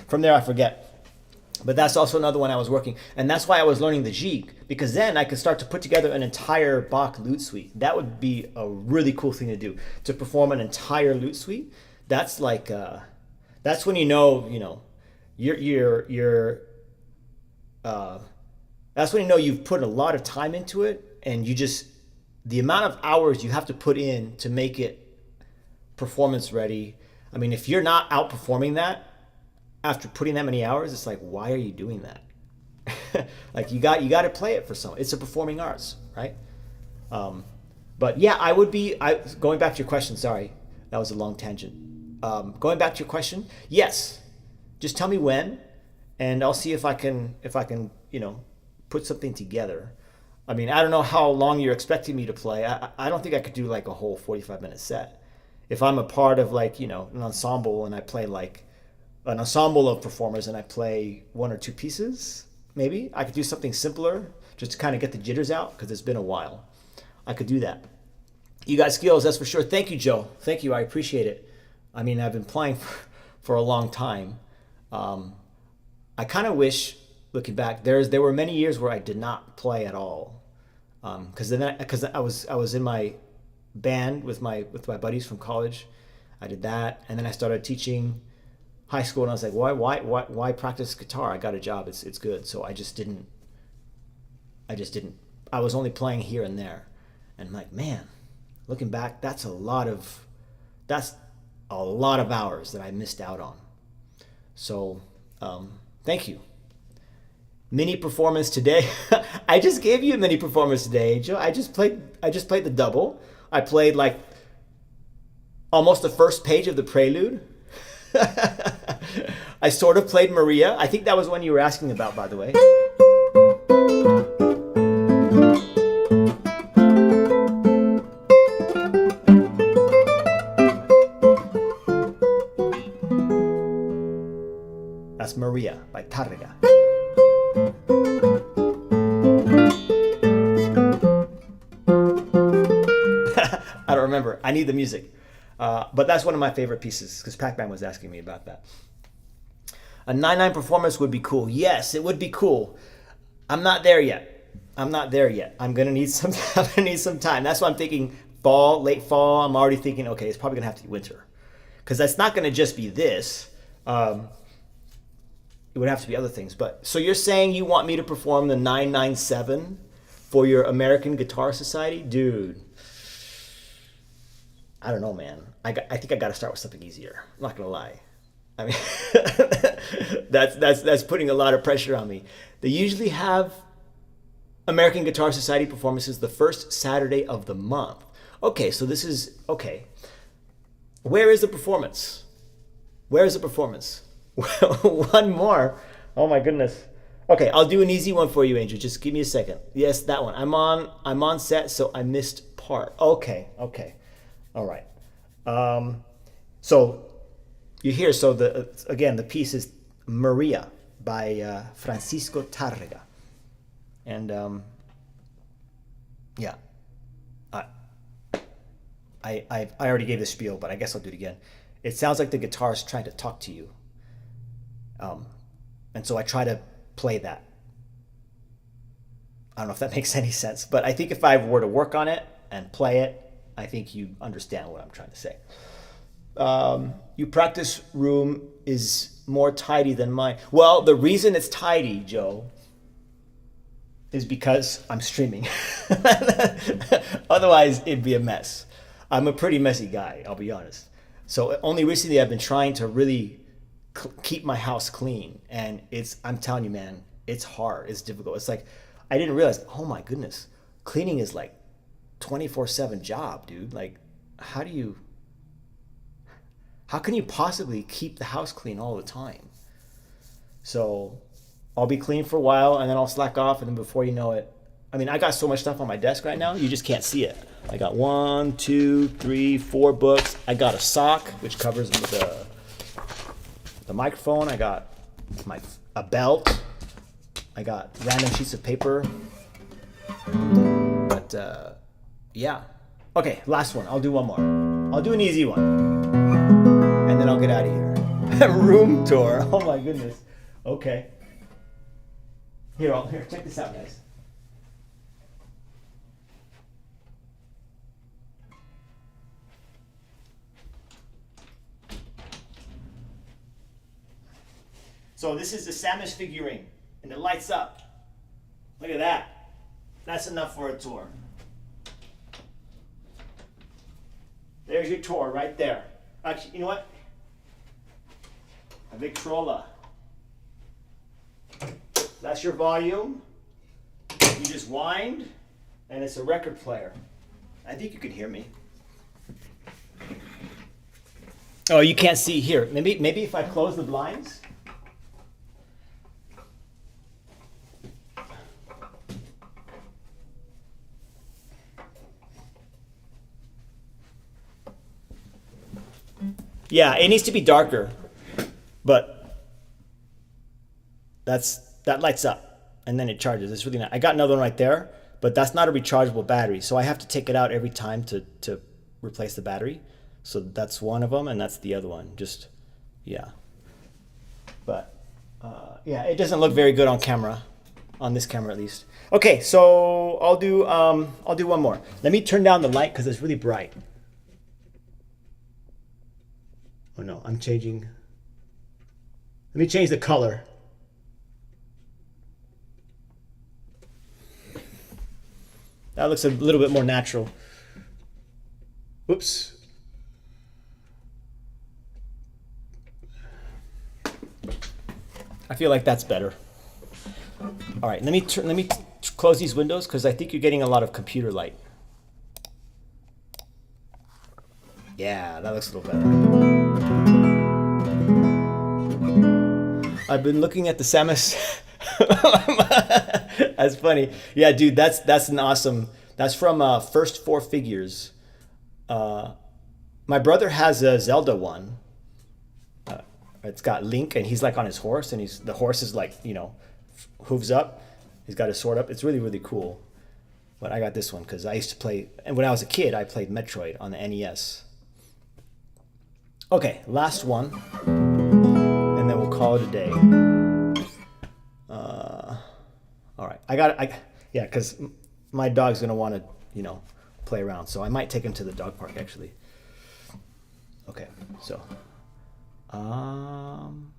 From there, I forget. But that's also another one I was working. And that's why I was learning the Jig, because then I could start to put together an entire Bach lute suite. That would be a really cool thing to do, to perform an entire lute suite. That's like, that's when that's when you've put a lot of time into it, and the amount of hours you have to put in to make it performance ready. I mean, if you're not outperforming that, after putting that many hours, it's like, why are you doing that? Like you got to play it for someone. It's a performing arts, right? But yeah, going back to your question. Sorry, that was a long tangent. Going back to your question, yes. Just tell me when, and I'll see if I can put something together. I mean, I don't know how long you're expecting me to play. I don't think I could do like a whole 45-minute set. If I'm a part of an ensemble and I play like an ensemble of performers and I play one or two pieces, maybe I could do something simpler just to kind of get the jitters out, because it's been a while. I could do that. You got skills, that's for sure. Thank you, Joe. Thank you. I appreciate it. I mean, I've been playing for a long time. I kind of wish, looking back, there were many years where I did not play at all, because I was in my band with my buddies from college. I did that, and then I started teaching high school, and I was like, why practice guitar? I got a job. It's good. So I just didn't. I was only playing here and there, and I'm like, man, looking back, that's a lot of hours that I missed out on. So thank you. Mini performance today. I just gave you a mini performance today, Joe. I just played the double. I played like almost the first page of the prelude. I sort of played Maria. I think that was one you were asking about, by the way. That's Maria by Tarrega. I don't remember. I need the music. But that's one of my favorite pieces because Pac-Man was asking me about that. A 9.9 performance would be cool. Yes, it would be cool. I'm not there yet. I'm not there yet. I'm gonna need some. I'm gonna need some time. That's why I'm thinking fall, late fall. I'm already thinking, okay, it's probably gonna have to be winter, because that's not gonna just be this. It would have to be other things. But so you're saying you want me to perform the 997 for your American Guitar Society, dude? I don't know, man. I think I got to start with something easier. I'm not gonna lie. I mean, that's putting a lot of pressure on me. They usually have American Guitar Society performances the first Saturday of the month. Okay, so this is okay. Where is the performance? Where is the performance? One more. Oh my goodness. Okay, I'll do an easy one for you, Angel. Just give me a second. Yes, that one. I'm on set, so I missed part. Okay. All right. So you hear. So the piece is Maria by Francisco Tárrega, and yeah, I already gave the spiel, but I guess I'll do it again. It sounds like the guitar is trying to talk to you, and so I try to play that. I don't know if that makes any sense, but I think if I were to work on it and play it, I think you understand what I'm trying to say. Your practice room is more tidy than mine. Well, the reason it's tidy, Joe, is because I'm streaming. Otherwise, it'd be a mess. I'm a pretty messy guy, I'll be honest. So only recently I've been trying to really keep my house clean. And I'm telling you, man, it's hard. It's difficult. It's like, I didn't realize, oh my goodness, cleaning is like 24/7 job, dude. Like, how can you possibly keep the house clean all the time? So I'll be clean for a while and then I'll slack off, and then before you know it, I mean, I got so much stuff on my desk right now, you just can't see it. I got 1, 2, 3, 4 books. I got a sock, which covers the microphone. I got a belt. I got random sheets of paper. But yeah. Okay, last one. I'll do one more. I'll do an easy one. And then I'll get out of here. Room tour. Oh my goodness. Okay. Here, check this out, guys. So this is the Samus figurine, and it lights up. Look at that. That's enough for a tour. There's your tour right there. Actually, you know what? A Victrola. That's your volume. You just wind, and it's a record player. I think you can hear me. Oh, you can't see here. Maybe if I close the blinds. Yeah, it needs to be darker, but that lights up and then it charges. It's really nice. I got another one right there, but that's not a rechargeable battery, so I have to take it out every time to replace the battery. So that's one of them, and that's the other one. Just yeah, but yeah, it doesn't look very good on camera, on this camera at least. Okay, so I'll do one more. Let me turn down the light because it's really bright. Oh no, I'm changing. Let me change the color. That looks a little bit more natural. Oops. I feel like that's better. All right, let me close these windows because I think you're getting a lot of computer light. Yeah, that looks a little better. I've been looking at the Samus. That's funny. Yeah, dude, that's an awesome. That's from First Four Figures. My brother has a Zelda one. It's got Link, and he's like on his horse, and the horse is like, you know, hooves up. He's got his sword up. It's really, really cool. But I got this one because I used to play, and when I was a kid, I played Metroid on the NES. Okay, last one, and then we'll call it a day. All right, yeah, because my dog's gonna want to, play around, so I might take him to the dog park actually. Okay, so, um,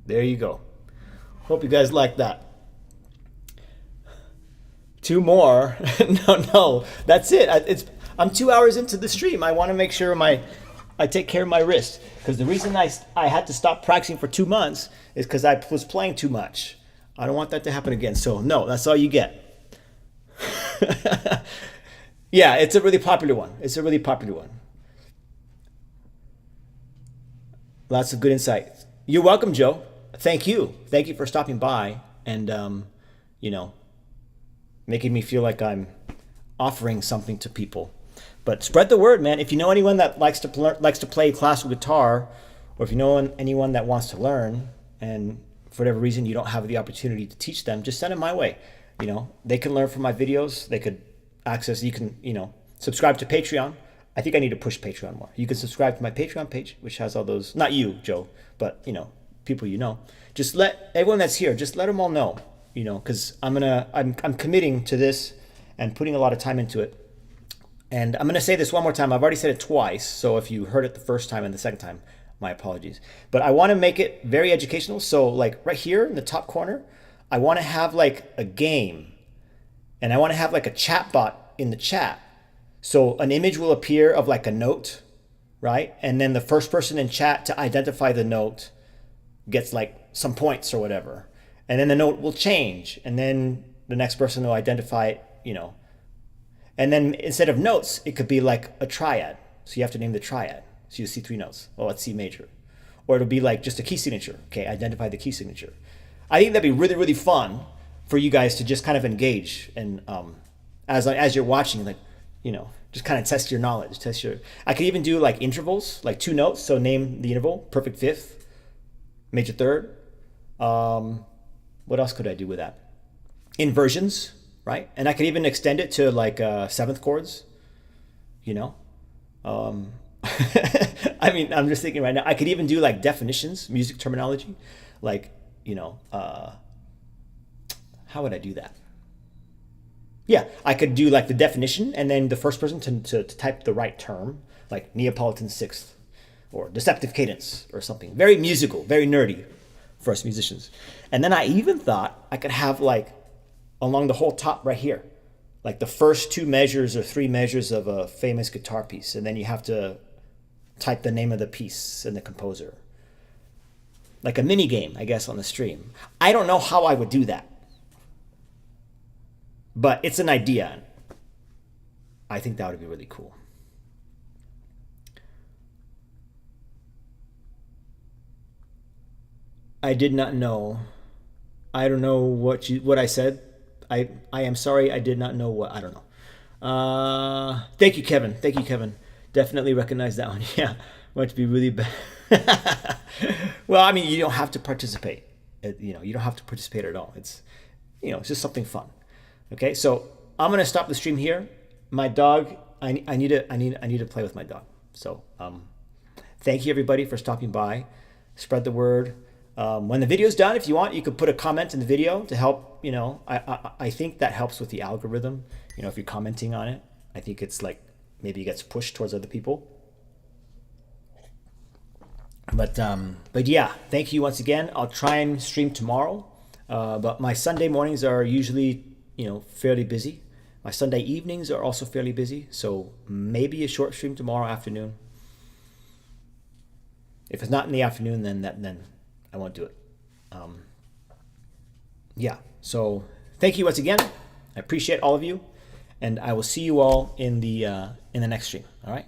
there you go. Hope you guys like that. Two more. No, that's it. I'm 2 hours into the stream. I want to make sure I take care of my wrist, because the reason I had to stop practicing for 2 months is because I was playing too much. I don't want that to happen again. So no, that's all you get. Yeah, it's a really popular one. It's a really popular one. Lots of good insight. You're welcome, Joe. Thank you. Thank you for stopping by and you know, making me feel like I'm offering something to people. But spread the word, man. If you know anyone that likes to play classical guitar, or if you know anyone that wants to learn, and for whatever reason you don't have the opportunity to teach them, just send them my way. You know, they can learn from my videos. They could access. You can, subscribe to Patreon. I think I need to push Patreon more. You can subscribe to my Patreon page, which has all those. Not you, Joe, but people you know. Just let everyone that's here. Just let them all know. Because I'm committing to this and putting a lot of time into it. And I'm gonna say this one more time. I've already said it twice, so if you heard it the first time and the second time, my apologies. But I want to make it very educational. So like right here in the top corner, I want to have like a game, and I want to have like a chat bot in the chat. So an image will appear of like a note, right? And then the first person in chat to identify the note gets like some points or whatever. And then the note will change, and then the next person will identify it, And then instead of notes, it could be like a triad. So you have to name the triad. So you see 3 notes. Oh, it's C major. or it'll be like just a key signature. Okay, identify the key signature. I think that'd be really, really fun for you guys to just kind of engage and as you're watching, like, just kind of test your knowledge, test your. I could even do like intervals, like 2 notes. So name the interval: perfect fifth, major third. What else could I do with that? Inversions, right? And I could even extend it to like seventh chords. I mean, I'm just thinking right now. I could even do like definitions, music terminology, like how would I do that? Yeah, I could do like the definition and then the first person to type the right term, like Neapolitan sixth or deceptive cadence or something. Very musical, very nerdy for us musicians. And then I even thought I could have like along the whole top right here, like the first 2 measures or 3 measures of a famous guitar piece. And then you have to type the name of the piece and the composer. Like a mini game, I guess, on the stream. I don't know how I would do that. But it's an idea. I think that would be really cool. I did not know. I don't know what I said. I am sorry. I did not know what. I don't know. Thank you, Kevin. Thank you, Kevin. Definitely recognize that one. Yeah, want to be really bad. Well, I mean, you don't have to participate. You don't have to participate at all. It's it's just something fun. Okay, so I'm gonna stop the stream here. My dog, I need to play with my dog. So thank you everybody for stopping by. Spread the word. When the video's done, if you want, you could put a comment in the video to help. I think that helps with the algorithm. If you're commenting on it, I think it's like maybe it gets pushed towards other people. But yeah, thank you once again. I'll try and stream tomorrow. But my Sunday mornings are usually fairly busy. My Sunday evenings are also fairly busy, so maybe a short stream tomorrow afternoon. If it's not in the afternoon, then I won't do it. Yeah, so thank you once again. I appreciate all of you, and I will see you all in the next stream. All right.